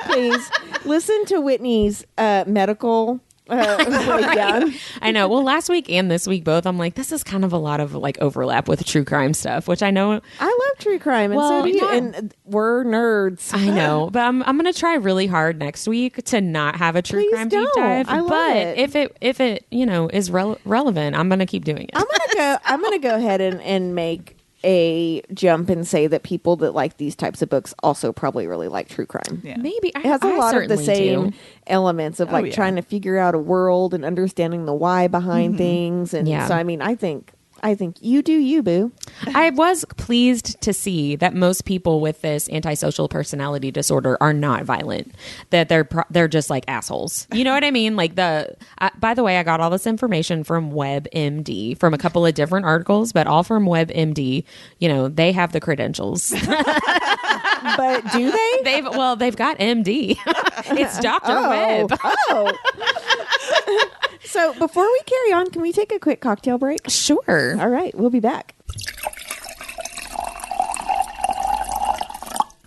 Please. Listen to Whitney's medical breakdown. I know. Well, last week and this week both, I'm like, this is kind of a lot of like overlap with true crime stuff, which I know. I love true crime, and so do you. And we're nerds. I know, but I'm going to try really hard next week to not have a true crime deep dive. I love it. If it is relevant, I'm going to keep doing it. I'm gonna go ahead and make a jump and say that people that like these types of books also probably really like true crime. Yeah. Maybe it has a lot of the same elements of trying to figure out a world and understanding the why behind things. And so, I mean, I think you do you, boo. I was pleased to see that most people with this antisocial personality disorder are not violent. That they're just like assholes. You know what I mean? Like by the way, I got all this information from WebMD from a couple of different articles, but all from WebMD. You know, they have the credentials. But do they? They've got MD. It's Dr. Webb. Oh. So before we carry on, can we take a quick cocktail break? Sure. All right, we'll be back.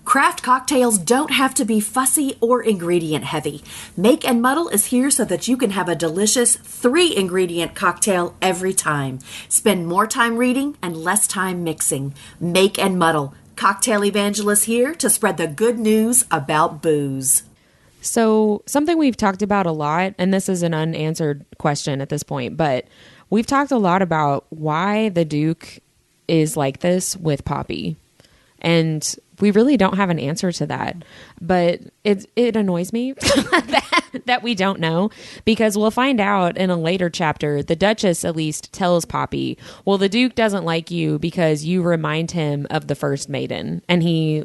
Craft cocktails don't have to be fussy or ingredient heavy. Make and Muddle is here so that you can have a delicious 3-ingredient cocktail every time. Spend more time reading and less time mixing. Make and Muddle. Cocktail Evangelist here to spread the good news about booze. So something we've talked about a lot, and this is an unanswered question at this point, but we've talked a lot about why the Duke is like this with Poppy. And we really don't have an answer to that. But it annoys me that we don't know, because we'll find out in a later chapter. The Duchess at least tells Poppy, well, the Duke doesn't like you because you remind him of the first maiden. And he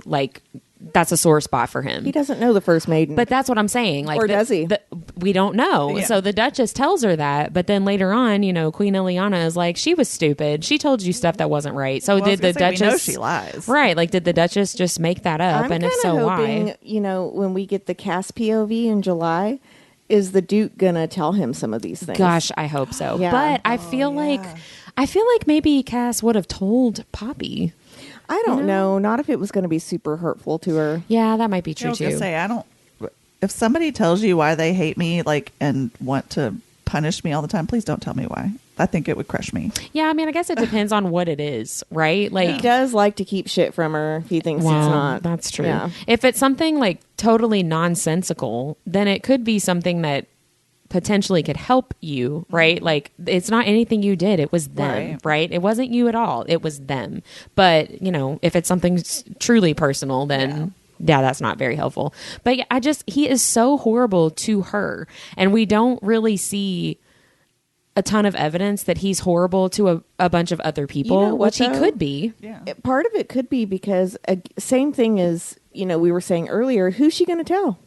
that's a sore spot for him. He doesn't know the first maiden. But that's what I'm saying. Like, or does he? We don't know. Yeah. So the Duchess tells her that, but then later on, Queen Ileana is like, she was stupid. She told you stuff that wasn't right. So did the Duchess? We know she lies, right? Like, did the Duchess just make that up? And if so, hoping, why? When we get the Cass POV in July, is the Duke gonna tell him some of these things? Gosh, I hope so. Yeah. But I feel like maybe Cass would have told Poppy. I don't know. Not if it was going to be super hurtful to her. Yeah, that might be true I was too. gonna say, if somebody tells you why they hate me, and want to punish me all the time, please don't tell me why. I think it would crush me. Yeah, I mean, I guess it depends on what it is, right? Like, he does like to keep shit from her if he thinks it's not. That's true. Yeah. If it's something like totally nonsensical, then it could be something that potentially could help you, right? Like, it's not anything you did, it was them, right? It wasn't you at all, it was them. But if it's something truly personal, then that's not very helpful. But he is so horrible to her, and we don't really see a ton of evidence that he's horrible to a bunch of other people, which he could be. Part of it could be because same thing as we were saying earlier, who's she going to tell?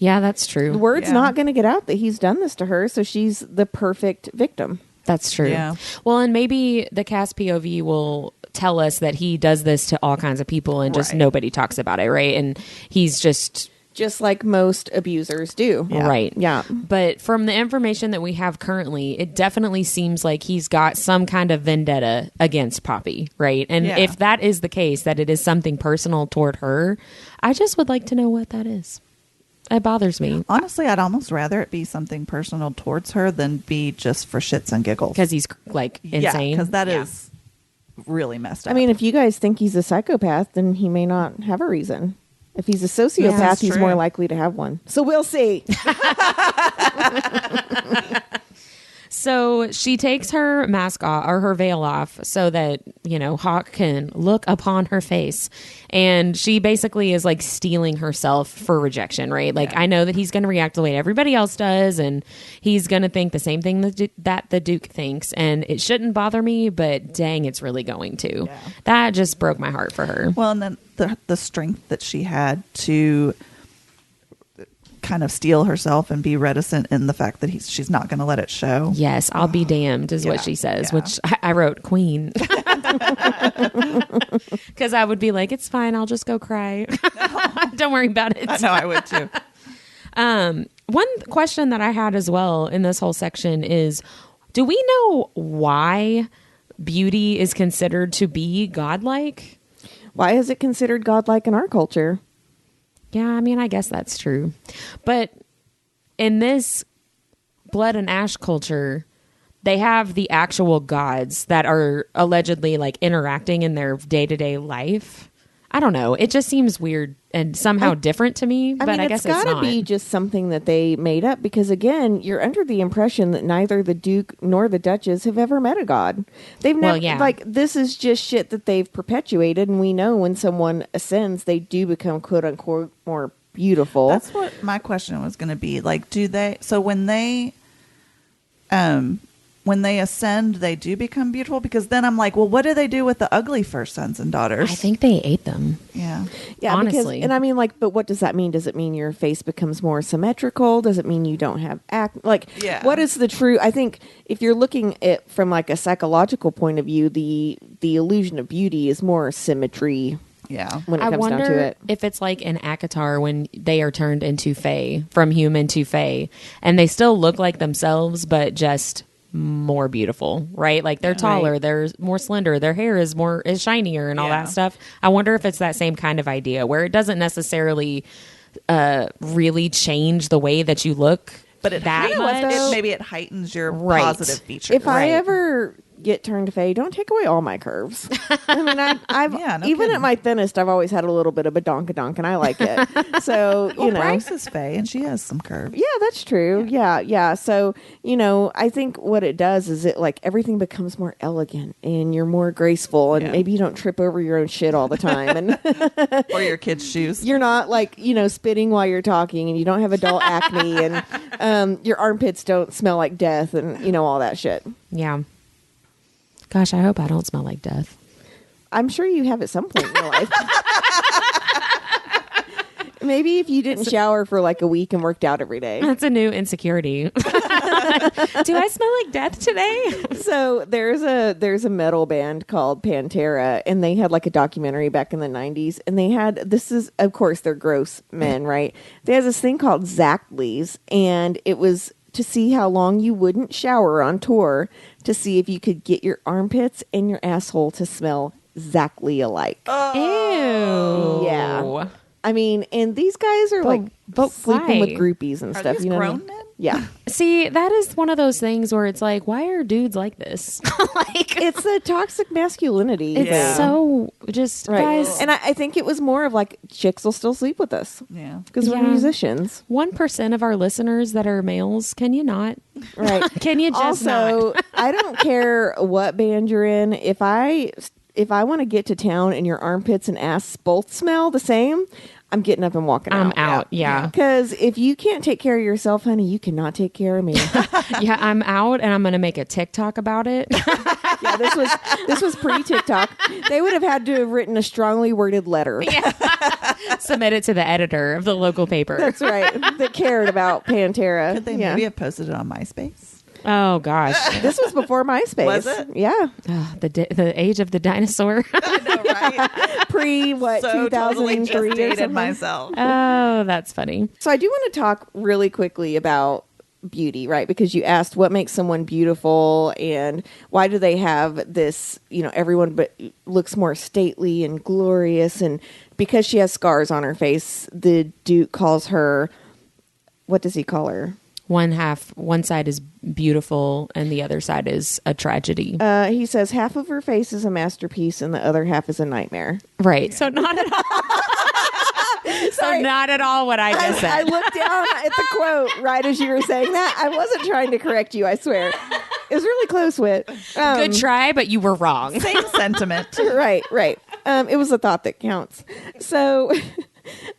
Yeah, that's true. The word's not going to get out that he's done this to her, so she's the perfect victim. That's true. Yeah. Well, and maybe the Cass POV will tell us that he does this to all kinds of people and just nobody talks about it, right? And he's just just like most abusers do. Yeah. Right. Yeah. But from the information that we have currently, it definitely seems like he's got some kind of vendetta against Poppy, right? And Yeah. if that is the case, that it is something personal toward her, I just would like to know what that is. It bothers me. Honestly, I'd almost rather it be something personal towards her than be just for shits and giggles. Because he's like insane. because that is really messed up. I mean, if you guys think he's a psychopath, then he may not have a reason. If he's a sociopath, that's he's true. more likely to have one. So we'll see. So she takes her mask off or her veil off so that, Hawk can look upon her face. And she basically is like steeling herself for rejection, right? Like, I know that he's going to react the way everybody else does. And he's going to think the same thing that the Duke thinks. And it shouldn't bother me, but dang, it's really going to. Yeah. That just broke my heart for her. well, and then the strength that she had to kind of steel herself and be reticent in the fact that she's not going to let it show. Yes, I'll be damned is what Yeah, she says, yeah. which I wrote queen. Because I would be like, it's fine. I'll just go cry. Don't worry about it. I know I would too. One question that I had as well in this whole section is, do we know why beauty is considered to be godlike? Why is it considered godlike in our culture? Yeah, I mean, I guess that's true. But in this blood and ash culture, they have the actual gods that are allegedly like interacting in their day-to-day life. I don't know. It just seems weird and somehow different to me, but I guess it's gotta not. be just something that they made up because, again, you're under the impression that neither the Duke nor the Duchess have ever met a god. They've never, like, this is just shit that they've perpetuated, and we know when someone ascends, they do become quote unquote more beautiful. That's what my question was going to be. Like, when they ascend, they do become beautiful? Because then I'm like, well, what do they do with the ugly first sons and daughters? I think they ate them. Yeah. Yeah, honestly. because, and I mean, like, but what does that mean? Does it mean your face becomes more symmetrical? Does it mean you don't have acne? Like, Yeah. what is the true? I think if you're looking at from like a psychological point of view, the illusion of beauty is more symmetry. Yeah. When it I comes down to wonder it. if it's like in ACOTAR when they are turned into Fae, from human to Fae, and they still look like themselves, but just more beautiful, right? Like they're taller, Right. they're more slender, their hair is shinier and all Yeah. that stuff. I wonder if it's that same kind of idea where it doesn't necessarily really change the way that you look, But it that much. maybe it heightens your Right. positive features. If I Right. ever get turned Fae, don't take away all my curves. I mean, I've Yeah, no even kidding. at my thinnest, I've always had a little bit of a donk, and I like it. So well, you know, Bryce is Faye, and she has some curves. yeah, that's true. Yeah. So I think what it does is it like everything becomes more elegant and you're more graceful, and Yeah. maybe you don't trip over your own shit all the time, and Or your kids' shoes. you're not like spitting while you're talking, and you don't have adult acne, and your armpits don't smell like death, and all that shit. Yeah. Gosh, I hope I don't smell like death. I'm sure you have at some point in your life. Maybe if you didn't shower for like a week and worked out every day. That's a new insecurity. Do I smell like death today? So there's a metal band called Pantera, and they had like a documentary back in the 90s, and they had, this is, of course, they're gross men, right? They had this thing called Zachley's, and it was to see how long you wouldn't shower on tour to see if you could get your armpits and your asshole to smell exactly alike. Ew. Yeah. I mean, and these guys are but sleeping why? with groupies and Are stuff. these You know what I grown mean? men? Yeah. See, that is one of those things where it's like, why are dudes like this? Like, It's the toxic masculinity. it's Yeah. so just, Right. guys. And I think it was more of like chicks will still sleep with us Yeah. because Yeah. we're musicians. 1% of our listeners that are males, can you not? Right. Can you just Also, not? I don't care what band you're in. If I want to get to town and your armpits and ass both smell the same, I'm getting up and walking I'm out. out. Yeah. Because if you can't take care of yourself, honey, you cannot take care of me. Yeah, I'm out and I'm going to make a TikTok about it. Yeah, this was pre-TikTok. They would have had to have written a strongly worded letter. Submit it to the editor of the local paper. That's right. That cared about Pantera. Could they Yeah. maybe have posted it on MySpace? Oh gosh. This was before MySpace. Was it? Yeah. The age of the dinosaur. I know, right? Pre, what, So 2003 totally just or dated something? Oh, myself. that's funny. So I do want to talk really quickly about beauty, right? Because you asked what makes someone beautiful and why do they have this, everyone but looks more stately and glorious. And because she has scars on her face, the Duke calls her, what does he call her? One side is beautiful and the other side is a tragedy. He says half of her face is a masterpiece and the other half is a nightmare. Right. So not at all. So not at all what I just said. I looked down at the quote right as you were saying that. I wasn't trying to correct you, I swear. It was really close, Whit. Good try, but you were wrong. Same sentiment. Right. It was a thought that counts. So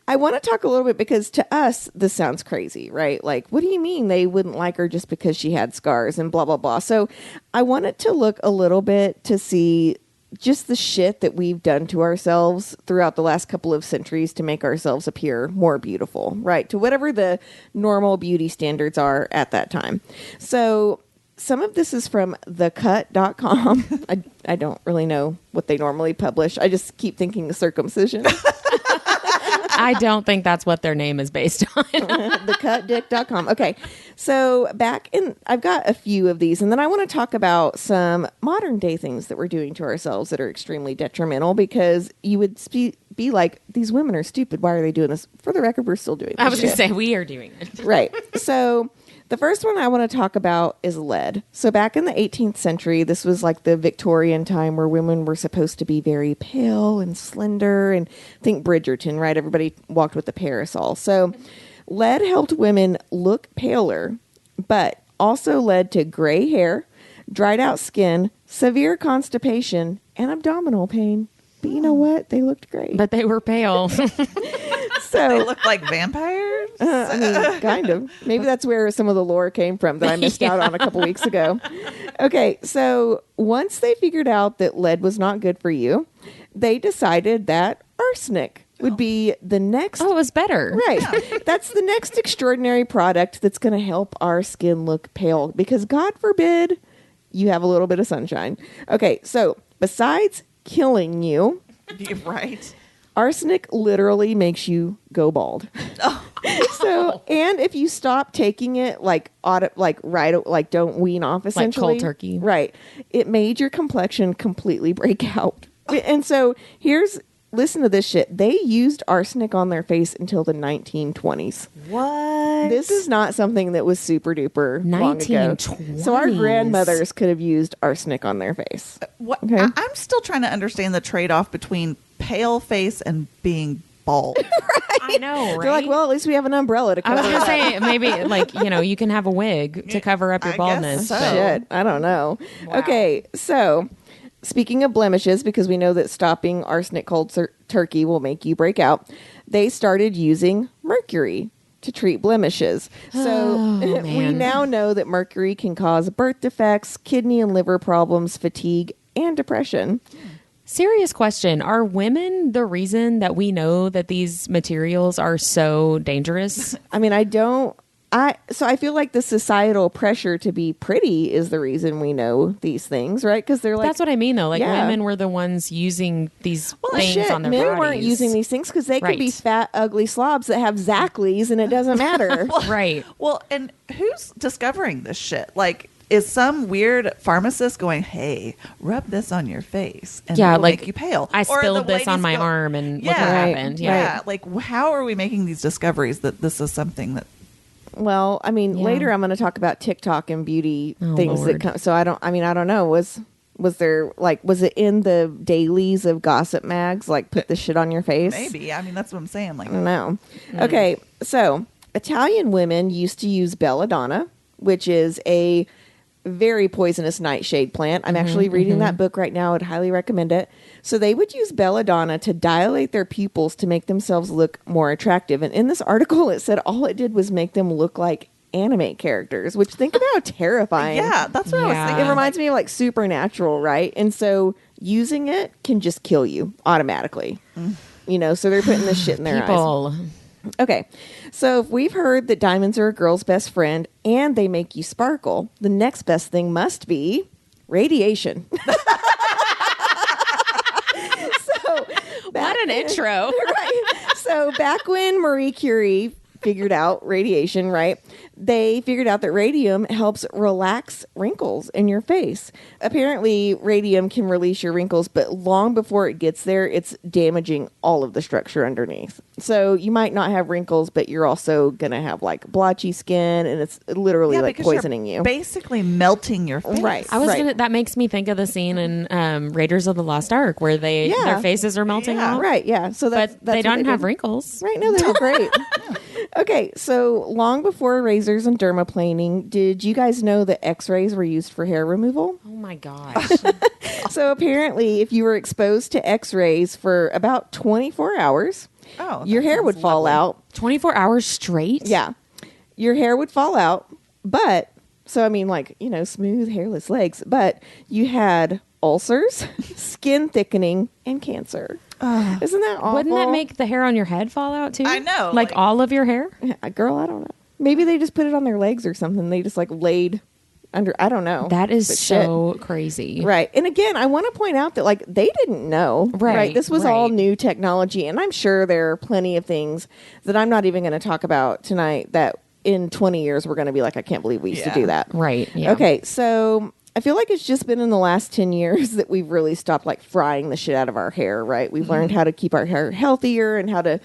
I want to talk a little bit because to us, this sounds crazy, right? Like, what do you mean they wouldn't like her just because she had scars and blah, blah, blah. So I wanted to look a little bit to see just the shit that we've done to ourselves throughout the last couple of centuries to make ourselves appear more beautiful, right? To whatever the normal beauty standards are at that time. So some of this is from thecut.com. I don't really know what they normally publish. I just keep thinking the circumcision. I don't think that's what their name is based on. Thecutdick.com. Okay. So I've got a few of these, and then I want to talk about some modern day things that we're doing to ourselves that are extremely detrimental because you would be like, these women are stupid. Why are they doing this? For the record, we're still doing this. I was going to say, we are doing it. Right. So the first one I want to talk about is lead. So back in the 18th century, this was like the Victorian time where women were supposed to be very pale and slender. And think Bridgerton, right? Everybody walked with a parasol. So lead helped women look paler, but also led to gray hair, dried out skin, severe constipation, and abdominal pain. But you know what? They looked great. But they were pale. So They look like vampires. I mean, kind of. Maybe that's where some of the lore came from that I missed out on a couple weeks ago. Okay, so once they figured out that lead was not good for you, they decided that arsenic would be the next. Oh, it was better. Right. That's the next extraordinary product that's going to help our skin look pale because God forbid you have a little bit of sunshine. Okay, so besides killing you, Right. arsenic literally makes you go bald. So, and if you stop taking it, don't wean off, essentially, cold turkey, right? It made your complexion completely break out. And so, listen to this shit. They used arsenic on their face until the 1920s. What? This is not something that was super duper long ago. 1920s. So our grandmothers could have used arsenic on their face. What? Okay. I'm still trying to understand the trade-off between pale face and being bald. I know, right? They're like, well, at least we have an umbrella to I cover was it going up. to say, maybe you can have a wig to cover up your I guess baldness. so. but- Shit, I don't know. Wow. Okay, so speaking of blemishes, because we know that stopping arsenic cold turkey will make you break out, they started using mercury to treat blemishes. So we man. now know that mercury can cause birth defects, kidney and liver problems, fatigue, and depression. Serious question. Are women the reason that we know that these materials are so dangerous? I mean, so I feel like the societal pressure to be pretty is the reason we know these things, right? Because they're like, That's what I mean, though. Like, Yeah. women were the ones using these things shit, on their men bodies. weren't using these things because they could be Right. fat, ugly slobs that have Zackleys, and it doesn't matter. Right. Well, and who's discovering this shit? Like, is some weird pharmacist going, "Hey, rub this on your face and Yeah, it'll like, make you pale"? I Or spilled the this on ladies my go- arm and look what Right. happened. Yeah. Yeah. Like, how are we making these discoveries that this is something that? Well, I mean, Yeah. later I'm going to talk about TikTok and beauty Oh, things Lord. that come. So I don't know. Was there was it in the dailies of gossip mags? Like, put this shit on your face? Maybe. I mean, that's what I'm saying. Like, I don't know. Okay, so Italian women used to use belladonna, which is a very poisonous nightshade plant. I'm actually reading that book right now. I'd highly recommend it. So they would use belladonna to dilate their pupils to make themselves look more attractive. And in this article, it said all it did was make them look like anime characters, which think of how terrifying. yeah, that's what I was Yeah. thinking. It reminds me of like Supernatural, right? And so using it can just kill you automatically. So they're putting this shit in their eyes. People. Okay, so if we've heard that diamonds are a girl's best friend and they make you sparkle, the next best thing must be radiation. What an intro. Right. So back when Marie Curie figured out radiation, right? They figured out that radium helps relax wrinkles in your face. Apparently, radium can release your wrinkles, but long before it gets there, it's damaging all of the structure underneath. So you might not have wrinkles, but you're also going to have like blotchy skin, and it's literally like because poisoning you're you. basically melting your face. Right. That makes me think of the scene in Raiders of the Lost Ark where their faces are melting off. Right, yeah. So that's But they what don't have did. wrinkles. Right, no, they look great. Okay, so long before razors and dermaplaning, did you guys know that x-rays were used for hair removal? Oh my gosh. So apparently, if you were exposed to x-rays for about 24 hours, your hair would fall out. 24 hours straight? Yeah. Your hair would fall out, but, so I mean, like, smooth, hairless legs, but you had ulcers, skin thickening, and cancer. Isn't that awful? Wouldn't that make the hair on your head fall out too? I know. Like all of your hair? Yeah, girl, I don't know. Maybe they just put it on their legs or something. They just like laid under, I don't know. That is But so crazy. shit. Right. And again, I want to point out that like they didn't know. Right, This was all right. new technology. And I'm sure there are plenty of things that I'm not even going to talk about tonight that in 20 years we're going to be like, I can't believe we used to do that. Right. Yeah. Okay. So I feel like it's just been in the last 10 years that we've really stopped like frying the shit out of our hair, right? We've learned how to keep our hair healthier and how to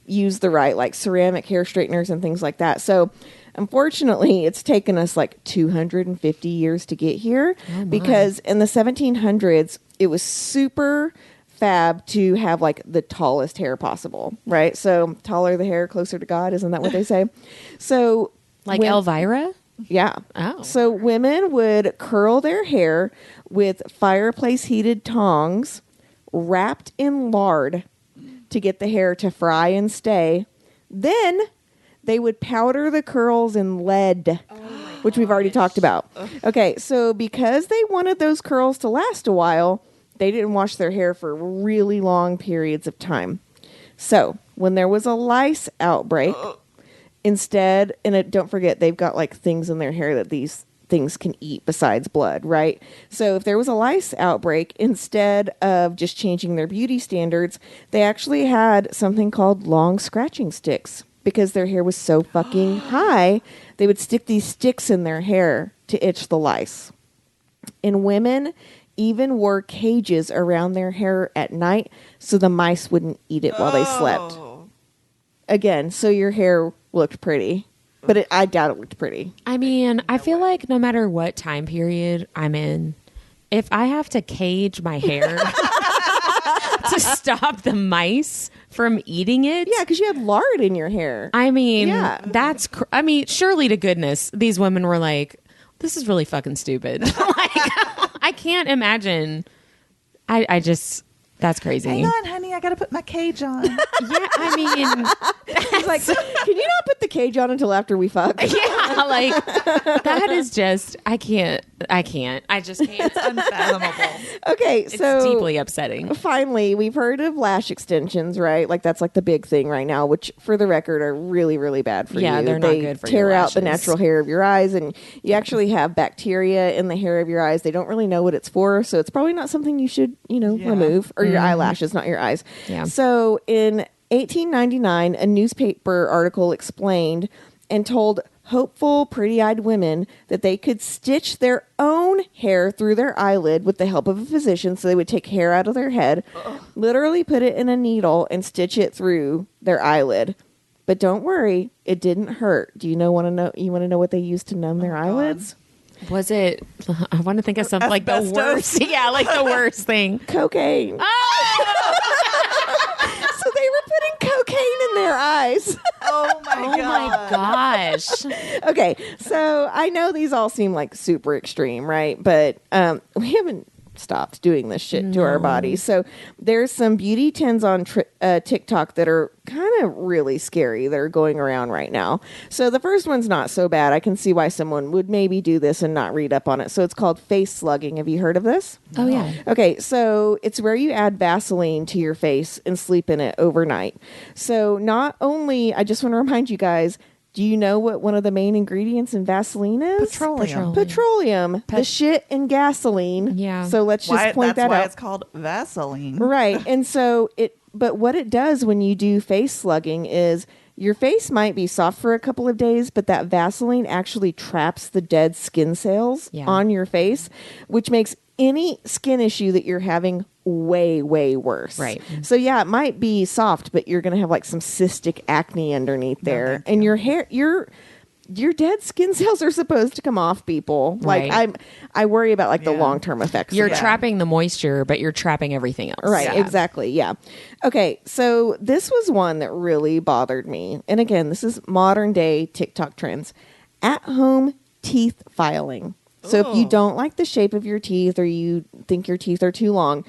use the right like ceramic hair straighteners and things like that. So unfortunately, it's taken us like 250 years to get here because in the 1700s, it was super fab to have like the tallest hair possible, right? So taller the hair, closer to God. Isn't that what they say? So Like when- Elvira? Yeah. Oh. So women would curl their hair with fireplace heated tongs wrapped in lard to get the hair to fry and stay. Then they would powder the curls in lead, which we've already talked about. Okay, so because they wanted those curls to last a while, they didn't wash their hair for really long periods of time. So when there was a lice outbreak, instead, and don't forget, they've got like things in their hair that these things can eat besides blood, right? So if there was a lice outbreak, instead of just changing their beauty standards, they actually had something called long scratching sticks. Because their hair was so fucking high, they would stick these sticks in their hair to itch the lice. And women even wore cages around their hair at night so the mice wouldn't eat it while they slept. Again, so your hair looked pretty. But I doubt it looked pretty. I mean, I feel like no matter what time period I'm in, if I have to cage my hair to stop the mice from eating it. Yeah, because you had lard in your hair. I mean, Yeah. I mean, surely to goodness, these women were like, this is really fucking stupid. Like, I can't imagine. I just, that's crazy. Hang on, honey. I got to put my cage on. Yeah, I mean, It's like, can you not put the cage on until after we fuck? yeah, like that is just, I just can't. It's unfathomable. Okay, It's so deeply upsetting. finally, we've heard of lash extensions, right? Like that's like the big thing right now, which for the record are really, really bad for you. Yeah, they're not They good for tear your out the lashes. natural hair of your eyes, and you actually have bacteria in the hair of your eyes. They don't really know what it's for, so it's probably not something you should, remove, or your eyelashes, not your eyes. Yeah. So in 1899, a newspaper article explained and told hopeful, pretty-eyed women that they could stitch their own hair through their eyelid with the help of a physician. So they would take hair out of their head, literally put it in a needle, and stitch it through their eyelid. But don't worry, it didn't hurt. Do you want to know what they used to numb their eyelids? Was it? I want to think of something like the Asbestos? worst. Yeah, like the worst thing. Cocaine. So they were putting cocaine in their eyes. Oh my Oh my gosh. Okay, so I know these all seem like super extreme, right? But we haven't stopped doing this shit to our bodies. So there's some beauty trends on TikTok that are kind of really scary that are going around right now. So the first one's not so bad. I can see why someone would maybe do this and not read up on it. So it's called face slugging. Have you heard of this? Oh, yeah. Okay, so it's where you add Vaseline to your face and sleep in it overnight. So not only, I just want to remind you guys, do you know what one of the main ingredients in Vaseline is? Petroleum. The shit in gasoline. Yeah. So let's just point that out. That's why it's called Vaseline. Right. And so but what it does when you do face slugging is your face might be soft for a couple of days, but that Vaseline actually traps the dead skin cells on your face, which makes any skin issue that you're having way, way worse. Right. So yeah, it might be soft, but you're going to have like some cystic acne underneath there. And your hair, your dead skin cells are supposed to come off, people. Right. Like I worry about like the long-term effects. You're trapping the moisture, but you're trapping everything else. Right, exactly. Yeah. Okay, so this was one that really bothered me. And again, this is modern day TikTok trends. At-home teeth filing. So if you don't like the shape of your teeth or you think your teeth are too long,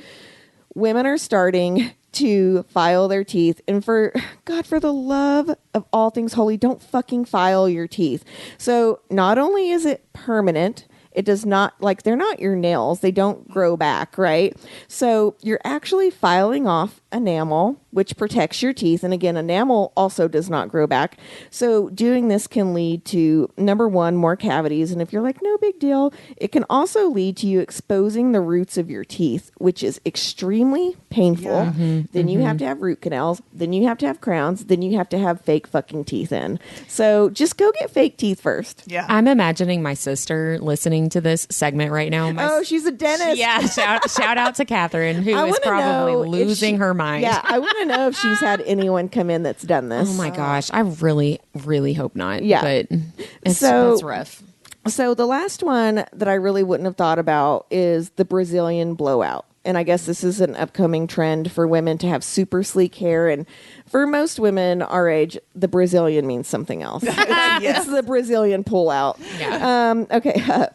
women are starting to file their teeth. And for the love of all things holy, don't fucking file your teeth. So not only is it permanent, it does not, like, they're not your nails. They don't grow back, right? So you're actually filing off enamel, which protects your teeth. And again, enamel also does not grow back. So doing this can lead to, number one, more cavities. And if you're like, no big deal, it can also lead to you exposing the roots of your teeth, which is extremely painful. Yeah. Then you have to have root canals. Then you have to have crowns. Then you have to have fake fucking teeth in. So just go get fake teeth first. Yeah. I'm imagining my sister listening to this segment right now. She's a dentist. Yeah. Shout out to Catherine, who is probably losing her mind. Yeah, I want to know if she's had anyone come in that's done this. Oh my gosh. I really, really hope not. Yeah. But it's rough. So the last one that I really wouldn't have thought about is the Brazilian blowout. And I guess this is an upcoming trend for women to have super sleek hair. And for most women our age, the Brazilian means something else. It's the Brazilian pull out. Yeah.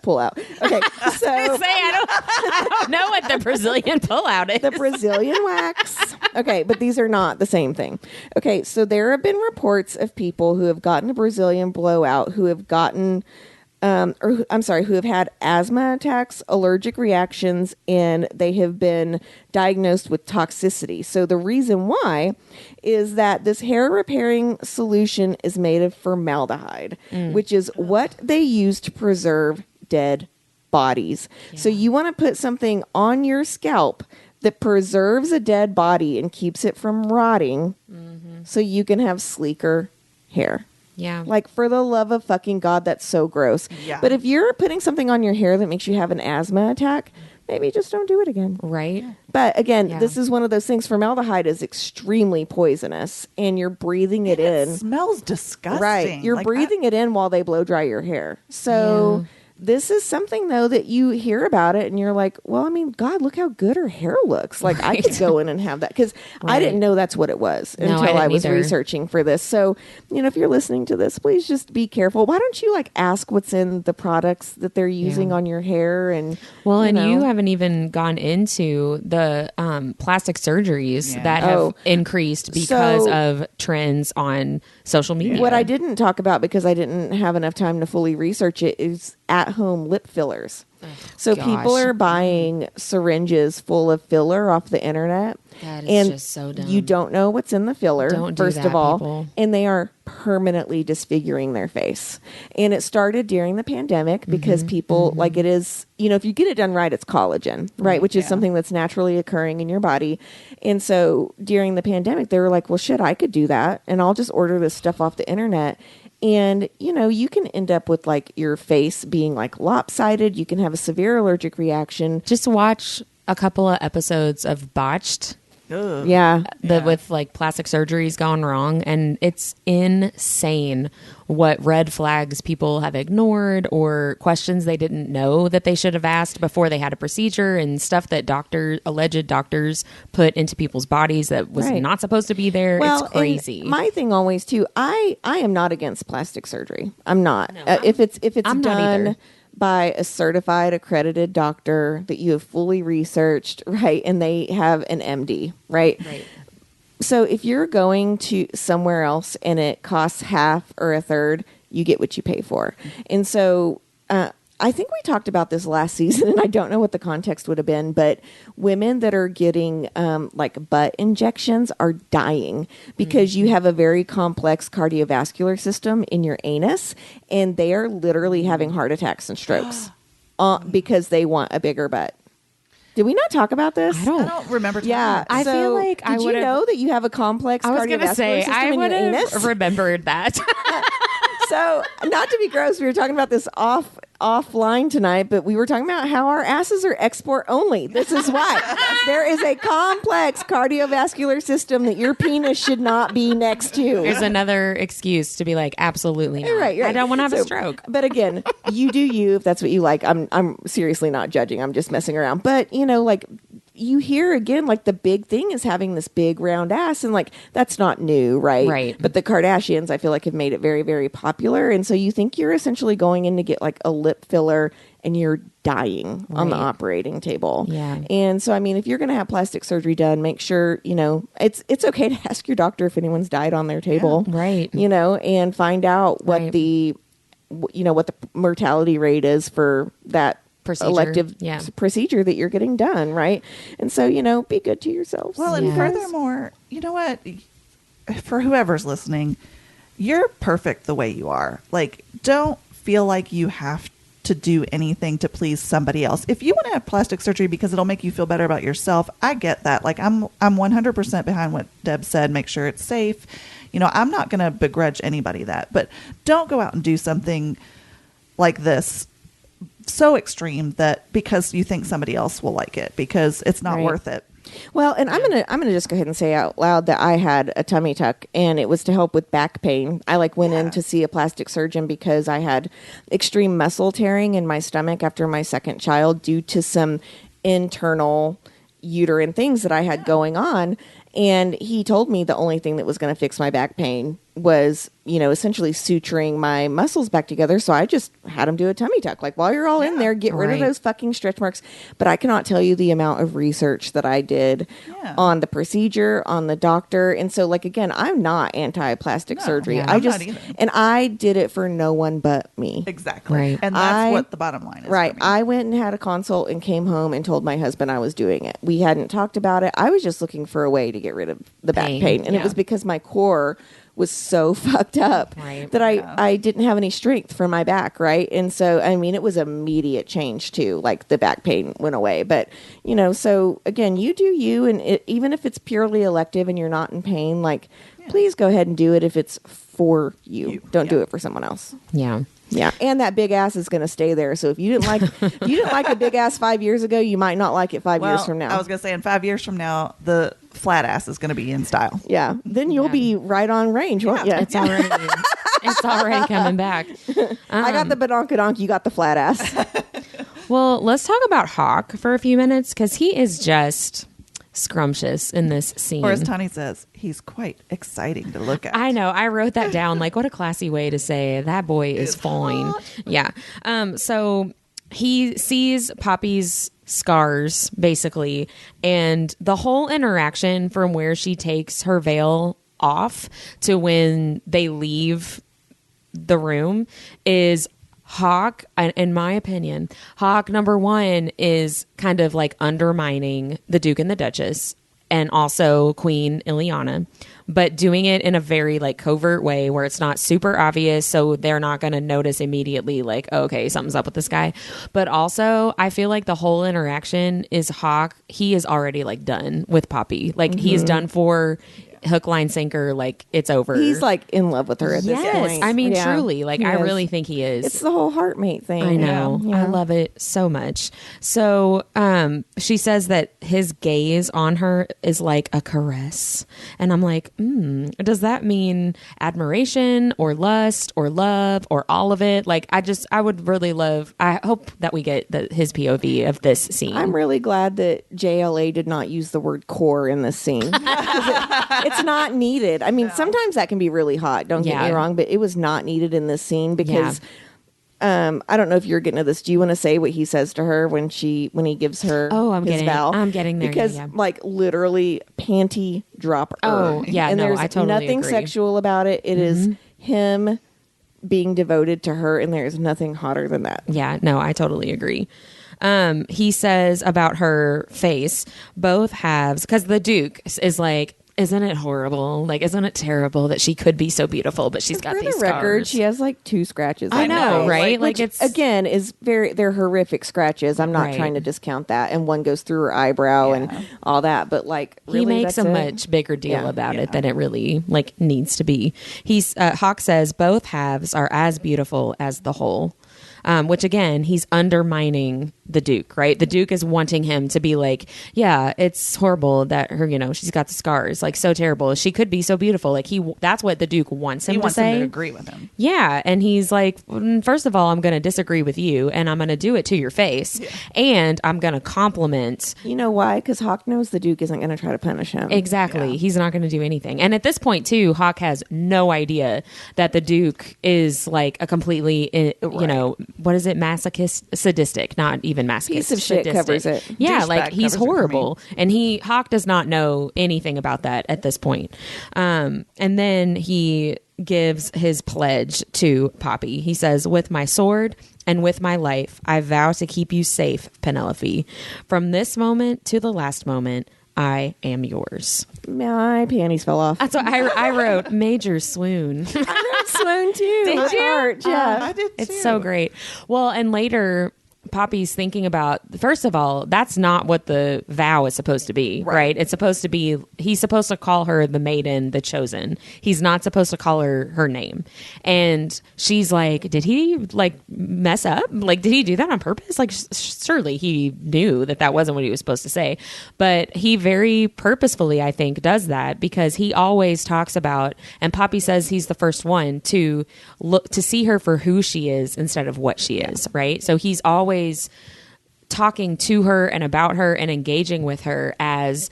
Pull out. Okay. So I don't know what the Brazilian pull out is. The Brazilian wax. Okay, but these are not the same thing. Okay, so there have been reports of people who have gotten a Brazilian blowout who have gotten who have had asthma attacks, allergic reactions, and they have been diagnosed with toxicity. So the reason why is that this hair repairing solution is made of formaldehyde, which is what they use to preserve dead bodies. Yeah. So you want to put something on your scalp that preserves a dead body and keeps it from rotting so you can have sleeker hair. Yeah. Like, for the love of fucking God, that's so gross. Yeah. But if you're putting something on your hair that makes you have an asthma attack, maybe just don't do it again. Right. But again, this is one of those things. Formaldehyde is extremely poisonous, and you're breathing it in. It smells disgusting. Right. You're breathing it in while they blow dry your hair. So... Yeah. This is something, though, that you hear about it and you're like, well, I mean, God, look how good her hair looks. Like, I could go in and have that. Because I didn't know that's what it was until I was researching for this. So, if you're listening to this, please just be careful. Why don't you, ask what's in the products that they're using on your hair? And you haven't even gone into the plastic surgeries that have increased because of trends on social media. What I didn't talk about, because I didn't have enough time to fully research it, is at-home lip fillers. So people are buying syringes full of filler off the internet. That is just so dumb. You don't know what's in the filler, first of all. People. And they are permanently disfiguring their face. And it started during the pandemic because people, it is, if you get it done right, it's collagen, right? Which is something that's naturally occurring in your body. And so during the pandemic, they were like, well, shit, I could do that. And I'll just order this stuff off the internet. And, you can end up with your face being lopsided. You can have a severe allergic reaction. Just watch a couple of episodes of Botched. Ugh. Yeah. With plastic surgeries gone wrong. And it's insane what red flags people have ignored or questions they didn't know that they should have asked before they had a procedure, and stuff that alleged doctors put into people's bodies that was not supposed to be there. Well, it's crazy. My thing always too, I am not against plastic surgery. I'm not. If it's I'm done not either. by a certified, accredited doctor that you have fully researched, right? And they have an MD, right? Right. So if you're going to somewhere else and it costs half or a third, you get what you pay for. And so I think we talked about this last season, and I don't know what the context would have been, but women that are getting like butt injections are dying because you have a very complex cardiovascular system in your anus, and they are literally having heart attacks and strokes because they want a bigger butt. Did we not talk about this? I I don't. don't remember. Yeah, I so feel like I did you would've- know that you have a complex I was going cardiovascular to say, system I in your would anus? have remembered that. So, not to be gross, we were talking about this offline tonight, but we were talking about how our asses are export only. This is why. There is a complex cardiovascular system that your penis should not be next to. There's another excuse to be like, absolutely not. Right. I don't want to have a So, stroke. But again, you do you if that's what you like. I'm seriously not judging. I'm just messing around. But, like you hear again, like the big thing is having this big round ass, and like that's not new, right? Right. But the Kardashians, I feel like, have made it very, very popular, and so you think you're essentially going in to get like a lip filler, and you're dying on the Right. operating table. Yeah. And so, I mean, if you're going to have plastic surgery done, make sure it's okay to ask your doctor if anyone's died on their table, Right. and find out what Right. the mortality rate is for that Procedure. elective Yeah. procedure that you're getting done, right? And so, be good to yourselves. Well, and Yes. furthermore, you know what? For whoever's listening, you're perfect the way you are. Like, don't feel like you have to do anything to please somebody else. If you want to have plastic surgery because it'll make you feel better about yourself, I get that. Like, I'm 100% behind what Deb said. Make sure it's safe. I'm not going to begrudge anybody that, but don't go out and do something like this so extreme that because you think somebody else will like it, because it's not Right. worth it. Well, and I'm gonna just go ahead and say out loud that I had a tummy tuck, and it was to help with back pain. I went in to see a plastic surgeon because I had extreme muscle tearing in my stomach after my second child due to some internal uterine things that I had going on. And he told me the only thing that was going to fix my back pain was, essentially suturing my muscles back together. So I just had him do a tummy tuck. Like, while you're all in there, get rid of Right. those fucking stretch marks. But I cannot tell you the amount of research that I did on the procedure, on the doctor. And so, again, I'm not anti-plastic surgery. yeah, I I'm just, not either. and I did it for no one but me. Exactly. Right. And that's what the bottom line is. Right. for me. I went and had a consult and came home and told my husband I was doing it. We hadn't talked about it. I was just looking for a way to get rid of the back pain. And it yeah. was because my core was so fucked up Right. that I didn't have any strength for my back. Right. And so, I mean, it was immediate change too. Like, the back pain went away. But, so again, you do you. And even if it's purely elective and you're not in pain, please go ahead and do it if it's for you. Don't do it for someone else. Yeah. Yeah, and that big ass is going to stay there. So if you didn't like a big ass 5 years ago, you might not like it 5 years from now. I was going to say, in 5 years from now, the flat ass is going to be in style. Yeah, then you'll be right on range, won't you? It's already coming back. I got the badonkadonk, you got the flat ass. Well, let's talk about Hawk for a few minutes, because he is just scrumptious in this scene. Or as Tani says, he's quite exciting to look at. I know. I wrote that down. What a classy way to say that boy is fine. Yeah. So he sees Poppy's scars, basically, and the whole interaction from where she takes her veil off to when they leave the room is Hawk, in my opinion. Hawk, number one, is kind of undermining the Duke and the Duchess, and also Queen Ileana, but doing it in a very covert way where it's not super obvious, so they're not going to notice immediately oh, okay, something's up with this guy. But also, I feel like the whole interaction is Hawk, he is already done with Poppy. He is done for hook, line, sinker. It's over. He's in love with her at this point. I mean, Yeah, truly, he I is. really think he is. It's the whole heartmate thing. I know. Yeah. I love it so much. So she says that his gaze on her is like a caress. And I'm like, does that mean admiration or lust or love or all of it? I would really love, I hope that we get his POV of this scene. I'm really glad that JLA did not use the word core in this scene. It's not needed. I mean, sometimes that can be really hot, don't get me Yeah. wrong, but it was not needed in this scene because I don't know if you're getting to this. Do you want to say what he says to her when he gives her his vow? I'm getting there. Because like literally panty dropper. Oh, yeah, and no, there's I totally nothing agree. sexual about it. It is him being devoted to her, and there is nothing hotter than that. Yeah, no, I totally agree. He says about her face, both halves, because the Duke is like, isn't it horrible? Like, isn't it terrible that she could be so beautiful, but she's got For these the record, scars? she has like 2 scratches. I on her know, face. right? Which, Like, it's again is they're horrific scratches. I'm not Right. trying to discount that. And one goes through her eyebrow and all that. But like, really, he makes that's a it? much bigger deal Yeah. about it than it really like needs to be. Hawk says both halves are as beautiful as the whole. Which again, he's undermining the Duke, right? The Duke is wanting him to be like, yeah, it's horrible that her, she's got the scars, like so terrible. She could be so beautiful. Like that's what the Duke wants him He to wants say. him to agree with him. Yeah. And he's like, first of all, I'm going to disagree with you and I'm going to do it to your face. Yeah. And I'm going to compliment. You know why? Because Hawk knows the Duke isn't going to try to punish him. Exactly. Yeah. He's not going to do anything. And at this point, too, Hawk has no idea that the Duke is like a completely, what is it? Masochist, sadistic, not even masochist. Piece of shit sadistic. covers it. Yeah, Douchebag like he's covers it for horrible. And Hawk does not know anything about that at this point. And then he gives his pledge to Poppy. He says, with my sword and with my life, I vow to keep you safe, Penelope. From this moment to the last moment, I am yours. My panties fell off. That's what I wrote. Major swoon. I wrote swoon too. Did My you? heart, yeah. I did too. It's so great. Well, and later Poppy's thinking about, first of all, that's not what the vow is supposed to be, right? It's supposed to be, he's supposed to call her the maiden, the chosen. He's not supposed to call her name. And she's like, did he like mess up? Like, did he do that on purpose? Like, surely he knew that wasn't what he was supposed to say. But he very purposefully, I think, does that because he always talks about, and Poppy says he's the first one to look, to see her for who she is instead of what she is, right? So he's always talking to her and about her and engaging with her as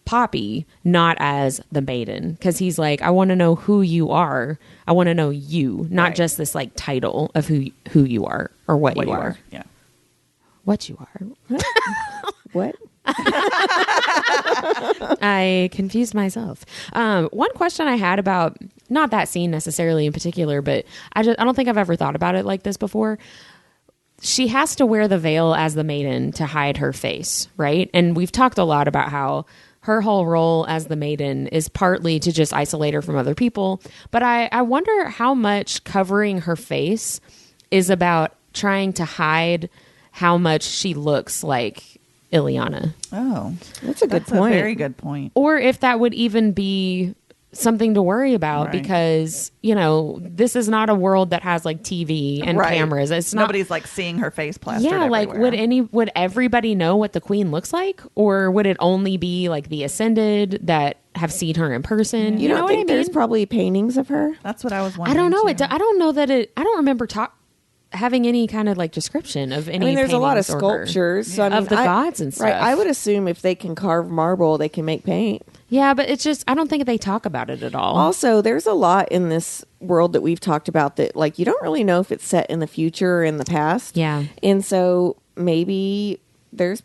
Poppy, not as the maiden, because he's like, I want to know who you are. I want to know you, not just this like title of who you are or what you are. Yeah. What you are. What? I confused myself. One question I had about, not that scene necessarily in particular, but I don't think I've ever thought about it like this before. She has to wear the veil as the maiden to hide her face, right? And we've talked a lot about how her whole role as the maiden is partly to just isolate her from other people. But I wonder how much covering her face is about trying to hide how much she looks like Ileana. Oh, That's a good point. A very good point. Or if that would even be something to worry about, Right. because this is not a world that has like TV and Right. cameras. It's not, Nobody's like seeing her face plastered like everywhere. would everybody know what the queen looks like, or would it only be like the ascended that have seen her in person? You know don't what I think mean? there's probably paintings of her? That's what I was I wondering. don't know. too. I don't know that it. I don't remember having any kind of like description of any. I mean, there's a lot of paintings or her. sculptures so, I mean, of the gods and stuff. Right. I would assume if they can carve marble, they can make paint. Yeah, but it's just I don't think they talk about it at all. Also, there's a lot in this world that we've talked about that, like, you don't really know if it's set in the future or in the past. Yeah. And so maybe there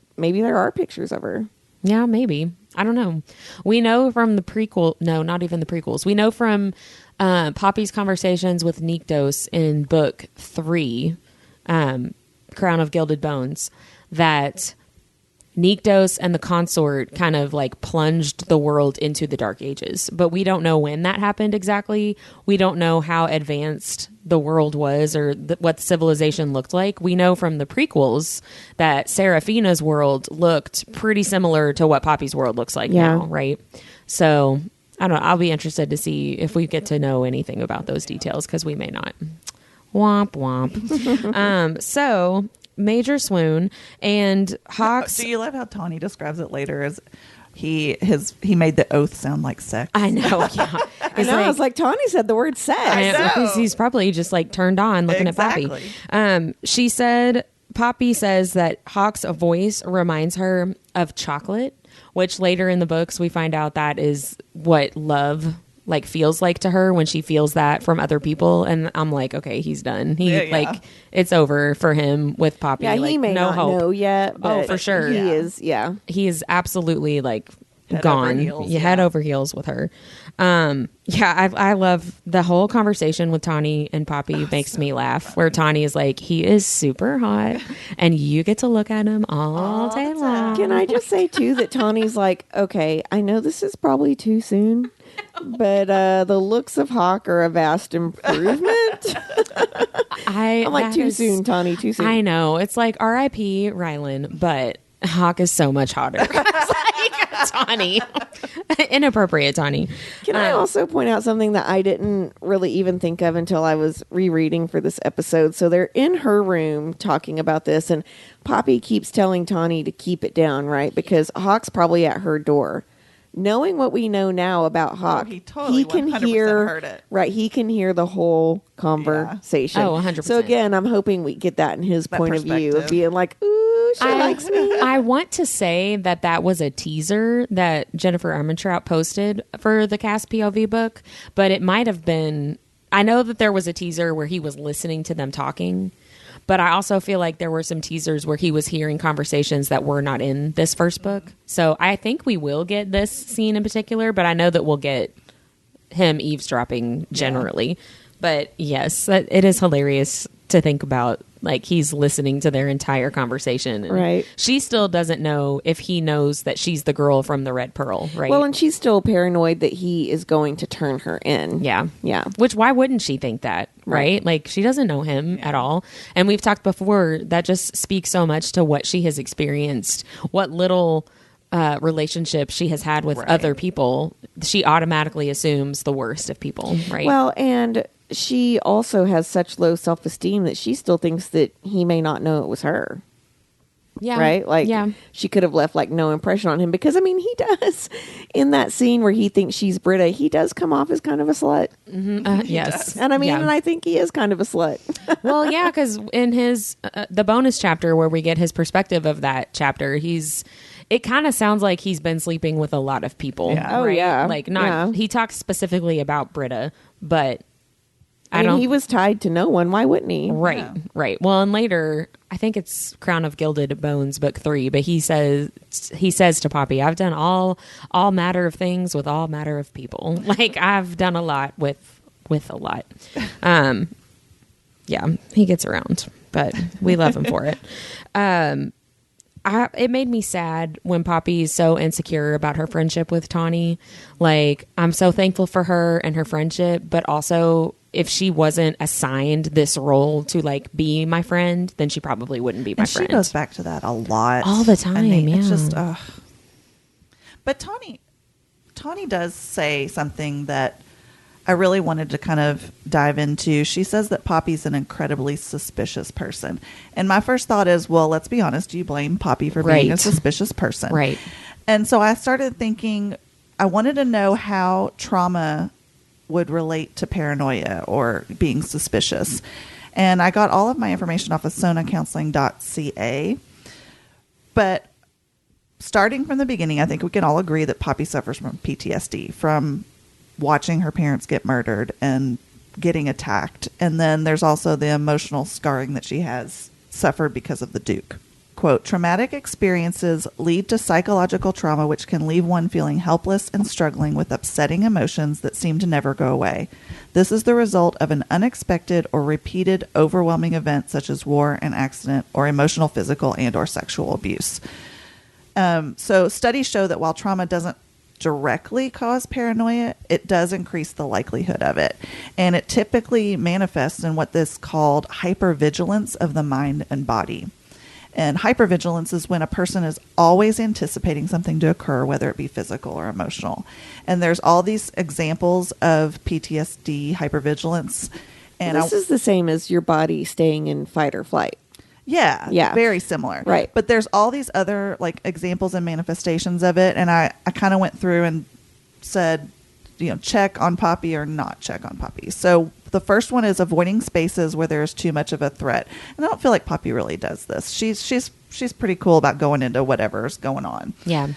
are pictures of her. Yeah, maybe. I don't know. We know from the prequel. No, not even the prequels. We know from Poppy's conversations with Nyktos in book 3, Crown of Gilded Bones, that Nyktos and the consort kind of like plunged the world into the Dark Ages. But we don't know when that happened exactly. We don't know how advanced the world was or what civilization looked like. We know from the prequels that Seraphina's world looked pretty similar to what Poppy's world looks like now, right? So, I don't know. I'll be interested to see if we get to know anything about those details, because we may not. Womp womp. So... Major swoon, and Hawks. Do you love how Tawny describes it later as he made the oath sound like sex? I know. Yeah. I was like, Tawny said the word sex. know. He's probably just like turned on looking at Poppy. She said, Poppy says that Hawk's voice reminds her of chocolate, which later in the books we find out that is what love like feels like to her when she feels that from other people. And I'm like, okay, he's done. Like it's over for him with Poppy. Yeah, like, he may no not hope. know yet. But for sure. He is, yeah. He is absolutely like Head gone. over heels, Head over heels with her. I love the whole conversation with Tawny and Poppy makes me laugh. Where Tawny is like, he is super hot, and you get to look at him all day long. Can I just say too that Tawny's like, okay, I know this is probably too soon, but the looks of Hawk are a vast improvement. I'm like, too soon, Tawny, too soon. I know. It's like R.I.P. Rylan, but Hawk is so much hotter. It's like Tawny. Inappropriate Tawny. Can I also point out something that I didn't really even think of until I was rereading for this episode? So they're in her room talking about this, and Poppy keeps telling Tawny to keep it down, right? Because Hawk's probably at her door. Knowing what we know now about Hawk, he totally can 100% hear heard it. Right, he can hear the whole conversation. Oh, 100%. So again, I'm hoping we get that in his That point of view of perspective. being like, ooh, she likes me. I want to say that was a teaser that Jennifer Armentrout posted for the Cast POV book, but it might have been. I know that there was a teaser where he was listening to them talking, but I also feel like there were some teasers where he was hearing conversations that were not in this first book. So I think we will get this scene in particular, but I know that we'll get him eavesdropping generally. But yes, it is hilarious to think about. Like, he's listening to their entire conversation. And right. She still doesn't know if he knows that she's the girl from the Red Pearl, right? Well, and she's still paranoid that he is going to turn her in. Yeah. Yeah. Which, why wouldn't she think that, right? Like, she doesn't know him at all. And we've talked before, that just speaks so much to what she has experienced, what little relationship she has had with other people. She automatically assumes the worst of people, right? Well, and she also has such low self-esteem that she still thinks that he may not know it was her. Yeah. Right? Like, yeah. she could have left, like, no impression on him. Because, I mean, he does. In that scene where he thinks she's Britta, he does come off as kind of a slut. Yes. And, I mean, and I think he is kind of a slut. Well, yeah, because in his, the bonus chapter where we get his perspective of that chapter, it kind of sounds like he's been sleeping with a lot of people. Yeah. Oh, right? yeah. Like, Yeah. he talks specifically about Britta, but I mean, he was tied to no one. Why wouldn't he? Right, Yeah. right. Well, and later, I think it's Crown of Gilded Bones, book 3, but he says to Poppy, "I've done all matter of things with all matter of people." Like, I've done a lot with a lot. Yeah, he gets around, but we love him for it. It made me sad when Poppy's so insecure about her friendship with Tawny. Like, I'm so thankful for her and her friendship, but also, if she wasn't assigned this role to, like, be my friend, then she probably wouldn't be my And friend. she goes back to that a lot. All the time, It's yeah. just, But Tawny does say something that I really wanted to kind of dive into. She says that Poppy's an incredibly suspicious person. And my first thought is, well, let's be honest. Do you blame Poppy for being a Right. suspicious person? Right. And so I started thinking, I wanted to know how trauma would relate to paranoia or being suspicious. And I got all of my information off of sonacounseling.ca. But starting from the beginning, I think we can all agree that Poppy suffers from PTSD from watching her parents get murdered and getting attacked. And then there's also the emotional scarring that she has suffered because of the Duke. Quote, traumatic experiences lead to psychological trauma, which can leave one feeling helpless and struggling with upsetting emotions that seem to never go away. This is the result of an unexpected or repeated overwhelming event such as war, an accident, or emotional, physical, and or sexual abuse. So studies show that while trauma doesn't directly cause paranoia, it does increase the likelihood of it. And it typically manifests in what is called hypervigilance of the mind and body. And hypervigilance is when a person is always anticipating something to occur, whether it be physical or emotional. And there's all these examples of PTSD hypervigilance. And This is the same as your body staying in fight or flight. Yeah, very similar. Right. But there's all these other like examples and manifestations of it. And I kind of went through and said, check on Poppy or not check on Poppy. So the first one is avoiding spaces where there's too much of a threat. And I don't feel like Poppy really does this. She's pretty cool about going into whatever's going on. Yeah.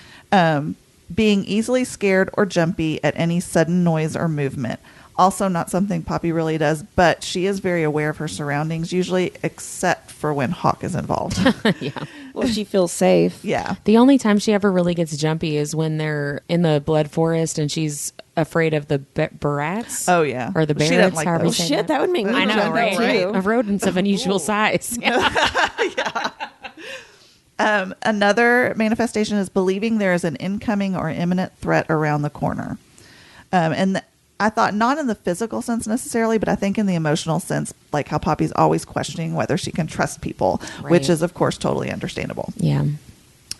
being easily scared or jumpy at any sudden noise or movement. Also not something Poppy really does, but she is very aware of her surroundings, usually except for when Hawk is involved. Yeah. Well, she feels safe. Yeah. The only time she ever really gets jumpy is when they're in the blood forest and she's afraid of the barats. Oh, yeah. Or the She doesn't barats, like however you Oh, those. say shit, that would make me I know, jump right? too. Of rodents of unusual size. Another manifestation is believing there is an incoming or imminent threat around the corner. I thought not in the physical sense necessarily, but I think in the emotional sense, like how Poppy's always questioning whether she can trust people, Right. which is, of course, totally understandable. Yeah.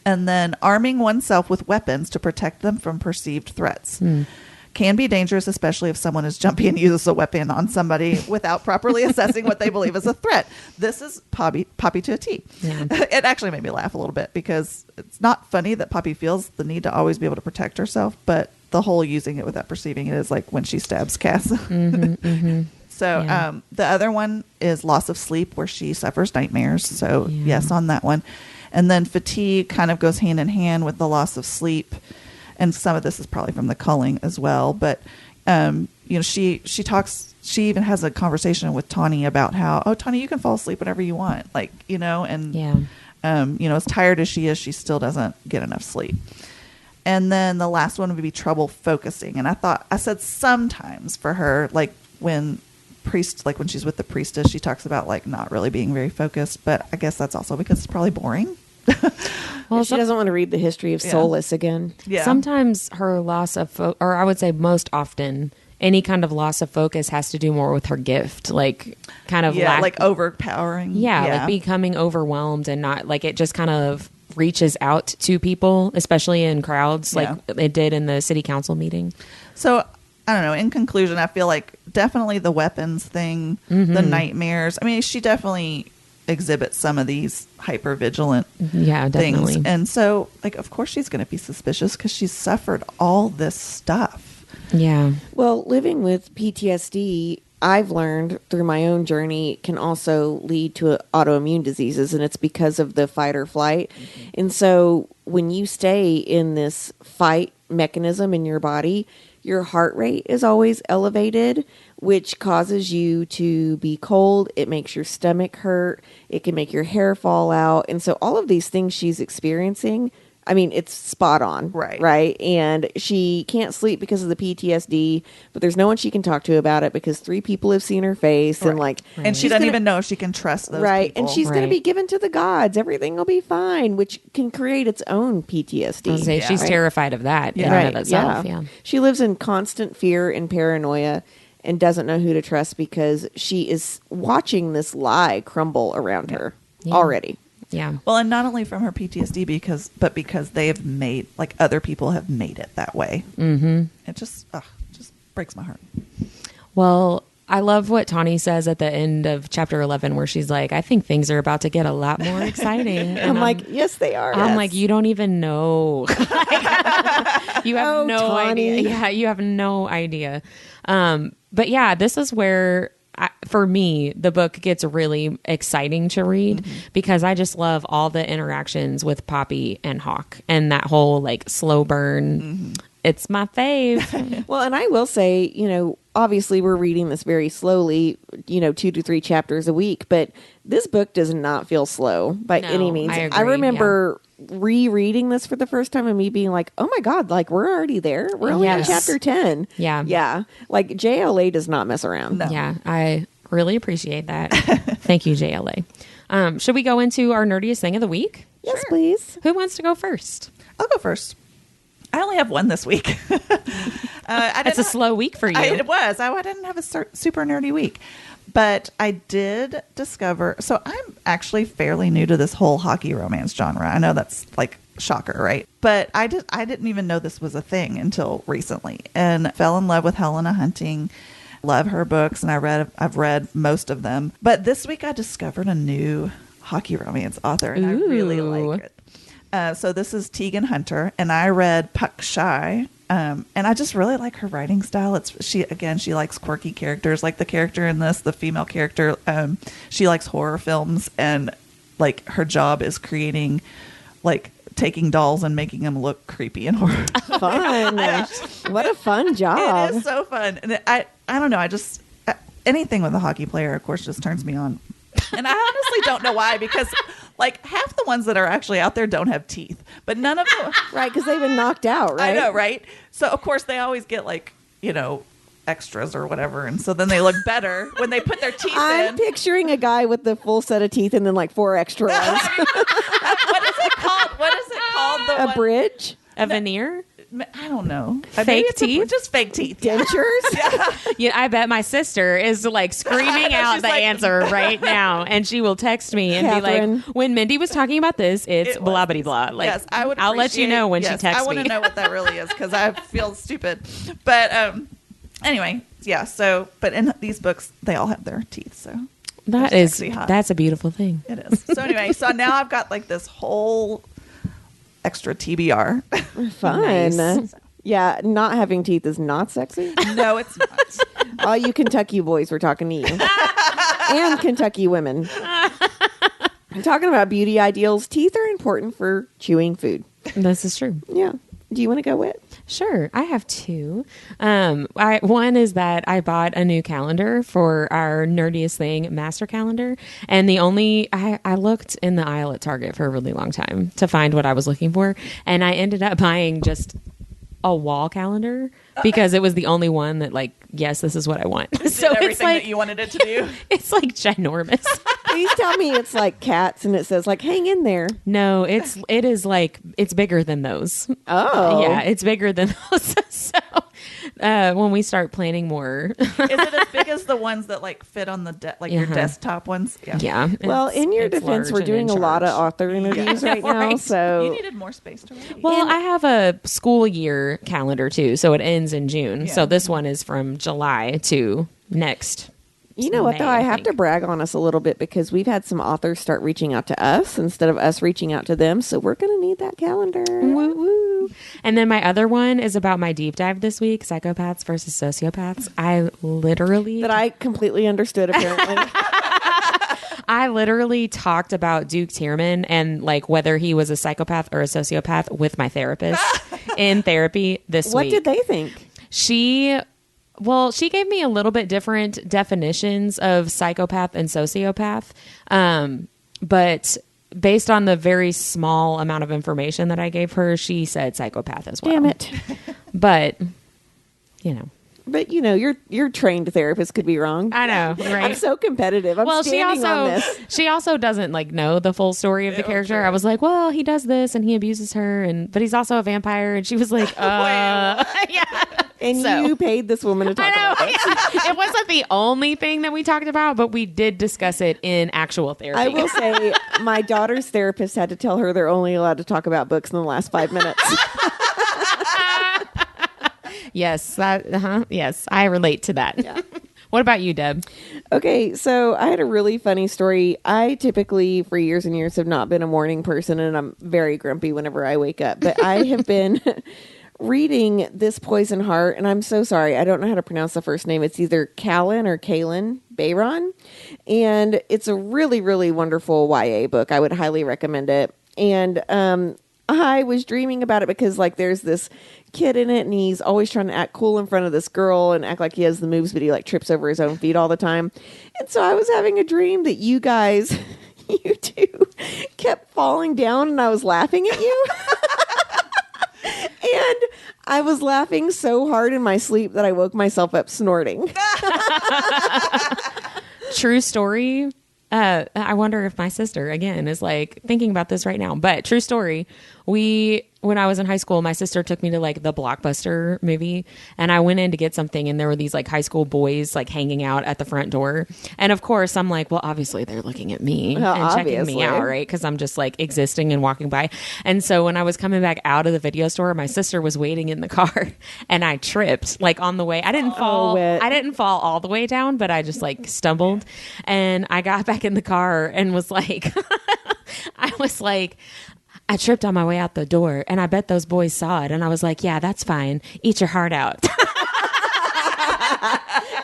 And then arming oneself with weapons to protect them from perceived threats. Can be dangerous, especially if someone is jumpy and uses a weapon on somebody without properly assessing what they believe is a threat. This is Poppy to a T. Yeah. It actually made me laugh a little bit because it's not funny that Poppy feels the need to always be able to protect herself, but the whole using it without perceiving it is like when she stabs Cass. So Yeah. the other one is loss of sleep, where she suffers nightmares. So Yeah. yes, on that one. And then fatigue kind of goes hand in hand with the loss of sleep. And some of this is probably from the culling as well. But, she talks, she even has a conversation with Tawny about how, oh, Tawny, you can fall asleep whenever you want. Like, and, Yeah. as tired as she still doesn't get enough sleep. And then the last one would be trouble focusing. And I said sometimes for her, like when she's with the priestess, she talks about like not really being very focused, but I guess that's also because it's probably boring. Well, She doesn't want to read the history of Solus again. Yeah. sometimes her loss of or I would say most often, any kind of loss of focus has to do more with her gift, like kind of like overpowering. like becoming overwhelmed and not like it just kind of reaches out to people, especially in crowds, like it did in the city council meeting. So I don't know. In conclusion, I feel like definitely the weapons thing, the nightmares. I mean, she definitely exhibits some of these hyper vigilant Yeah, definitely. things, and so like of course she's going to be suspicious because she's suffered all this stuff. Yeah. Well, living with PTSD, I've learned through my own journey, can also lead to autoimmune diseases, and it's because of the fight or flight. And so when you stay in this fight mechanism in your body, your heart rate is always elevated, which causes you to be cold. It makes your stomach hurt. It can make your hair fall out. And so all of these things she's experiencing, I mean, it's spot on. Right. And she can't sleep because of the PTSD, but there's no one she can talk to about it because 3 people have seen her face and like, And she doesn't even know if she can trust those people. And she's going to Right. be given to the gods. Everything will be fine, which can create its own PTSD. I was gonna say, she's terrified of that in and of itself. Yeah. She lives in constant fear and paranoia and doesn't know who to trust because she is watching this lie crumble around her already. Yeah. Well, and not only from her PTSD, but because they have made, like other people have made it that way. Mm-hmm. It just breaks my heart. Well, I love what Tawny says at the end of chapter 11, where she's like, I think things are about to get a lot more exciting. And I'm like, yes, they are. I'm like, you don't even know. You have no Tawny. idea. Yeah, you have no idea. But yeah, this is where, for me, the book gets really exciting to read because I just love all the interactions with Poppy and Hawk and that whole like slow burn. It's my fave. Well, and I will say, obviously we're reading this very slowly, 2 to 3 chapters a week, but this book does not feel slow by No, any means. I agree, I remember rereading this for the first time and me being like, oh my God, like we're already there. We're only on Yes. chapter 10. Yeah. Yeah. Like JLA does not mess around. No. Yeah, I really appreciate that. Thank you, JLA. Should we go into our nerdiest thing of the week? Yes, please. Who wants to go first? I'll go first. I only have one this week. It's a slow week for you. It was. I didn't have a super nerdy week. But I did discover, so I'm actually fairly new to this whole hockey romance genre. I know that's like shocker, right? But I didn't even know this was a thing until recently, and fell in love with Helena Hunting. Love her books, and I've read most of them. But this week I discovered a new hockey romance author, and I really like it. So this is Tegan Hunter, and I read Puck Shy. And I just really like her writing style. She likes quirky characters, like the character in this, the female character. She likes horror films, and like her job is creating like taking dolls and making them look creepy and horrible. Fun. What a fun job. It is so fun. And I don't know. Anything with a hockey player, of course, just turns me on. And I honestly don't know why, because like half the ones that are actually out there don't have teeth, but none of them. Right, because they've been knocked out, right? I know, right? So, of course, they always get like, extras or whatever. And so then they look better when they put their teeth I'm in. picturing a guy with the full set of teeth and then like 4 extra ones. What is it called? A bridge? A veneer? I don't know. Fake Maybe it's teeth? just fake teeth. Dentures? Yeah, I bet my sister is like screaming out She's the like- answer right now, and she will text me and Catherine. be like, "When Mindy was talking about this, it's It blah was. blah blah." Like, Yes, I would. I'll let you know when she yes, texts I want me. to know what that really is, because I feel stupid. But anyway, yeah. So, but in these books, they all have their teeth. So That's sexy hot. a beautiful thing. it is. So anyway, so now I've got like this whole extra TBR. Fun. Nice. Yeah, not having teeth is not sexy. No, it's not. All you Kentucky boys were talking to you. And Kentucky women. I'm talking about beauty ideals. Teeth are important for chewing food. This is true. Yeah. Do you want to go with? Sure, I have 2. One is that I bought a new calendar for our nerdiest thing, master calendar, and I looked in the aisle at Target for a really long time to find what I was looking for, and I ended up buying just a wall calendar because it was the only one that like, yes, this is what I want. So Everything it's like that you wanted it to do. it's like ginormous. Please tell me it's like cats and it says like hang in there. No, it is like it's bigger than those. Oh. Yeah, it's bigger than those. So when we start planning more, Is it as big as the ones that like fit on the your Uh-huh. desktop ones? yeah. Well, it's- in your it's defense, large we're and doing in a lot of charge. author interviews right now. right. You So needed more space to write. Well, I have a school year calendar too, so it ends in June. Yeah. So this one is from July to next. you know what, May, though? I have think. to brag on us a little bit because we've had some authors start reaching out to us instead of us reaching out to them. So we're going to need that calendar. Woo woo. And then my other one is about my deep dive this week: psychopaths versus sociopaths. That I completely understood, apparently. I literally talked about Duke Teerman and like whether he was a psychopath or a sociopath with my therapist in therapy this What week. did they think? She gave me a little bit different definitions of psychopath and sociopath. But based on the very small amount of information that I gave her, she said psychopath as well. Damn it. But, But your trained therapist could be wrong. I know, right? I'm so competitive. I'm Well, standing on this. she also doesn't like know the full story of the character. sure. I was like, well, he does this and he abuses her, but he's also a vampire. And she was like, yeah. And So- you paid this woman to talk about this. It wasn't the only thing that we talked about, but we did discuss it in actual therapy. I will say my daughter's therapist had to tell her they're only allowed to talk about books in the last 5 minutes. Yes, yes, I relate to that. Yeah. What about you, Deb? Okay, so I had a really funny story. I typically, for years and years, have not been a morning person, and I'm very grumpy whenever I wake up. But I have been reading This Poison Heart, and I'm so sorry. I don't know how to pronounce the first name. It's either Callan or Kaylin Bayron, and it's a really, really wonderful YA book. I would highly recommend it. And I was dreaming about it because, like, there's this kid in it, and he's always trying to act cool in front of this girl and act like he has the moves, but he, like, trips over his own feet all the time. And so I was having a dream that you guys, you two, kept falling down, and I was laughing at you. And I was laughing so hard in my sleep that I woke myself up snorting. True story. I wonder if my sister, again, is like thinking about this right now. But true story. When I was in high school, my sister took me to like the Blockbuster movie, and I went in to get something, and there were these like high school boys like hanging out at the front door. And of course, I'm like, well, obviously they're looking at me Well, and checking obviously. me out, right? Because I'm just like existing and walking by. And so when I was coming back out of the video store, my sister was waiting in the car, and I tripped like on the way. I didn't fall. wit. I didn't fall all the way down, but I just like stumbled, and I got back in the car and was like, I tripped on my way out the door, and I bet those boys saw it. And I was like, yeah, that's fine. Eat your heart out.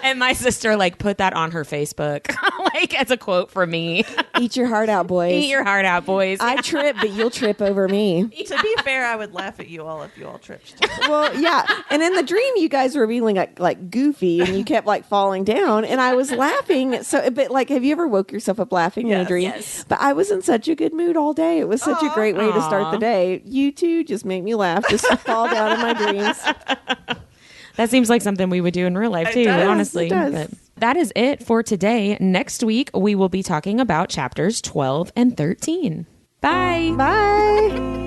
And my sister like put that on her Facebook. like as a quote from me. Eat your heart out, boys. Eat your heart out, boys. I trip, but you'll trip over me. To be fair, I would laugh at you all if you all tripped too. Well, yeah. And in the dream, you guys were being like goofy and you kept like falling down. And I was laughing. So, but like, have you ever woke yourself up laughing in a dream? Yes. But I was in such a good mood all day. It was such a great way to start the day. You two just make me laugh. Just fall down in my dreams. That seems like something we would do in real life too, does. honestly. It does. But that is it for today. Next week, we will be talking about chapters 12 and 13. Bye. Bye.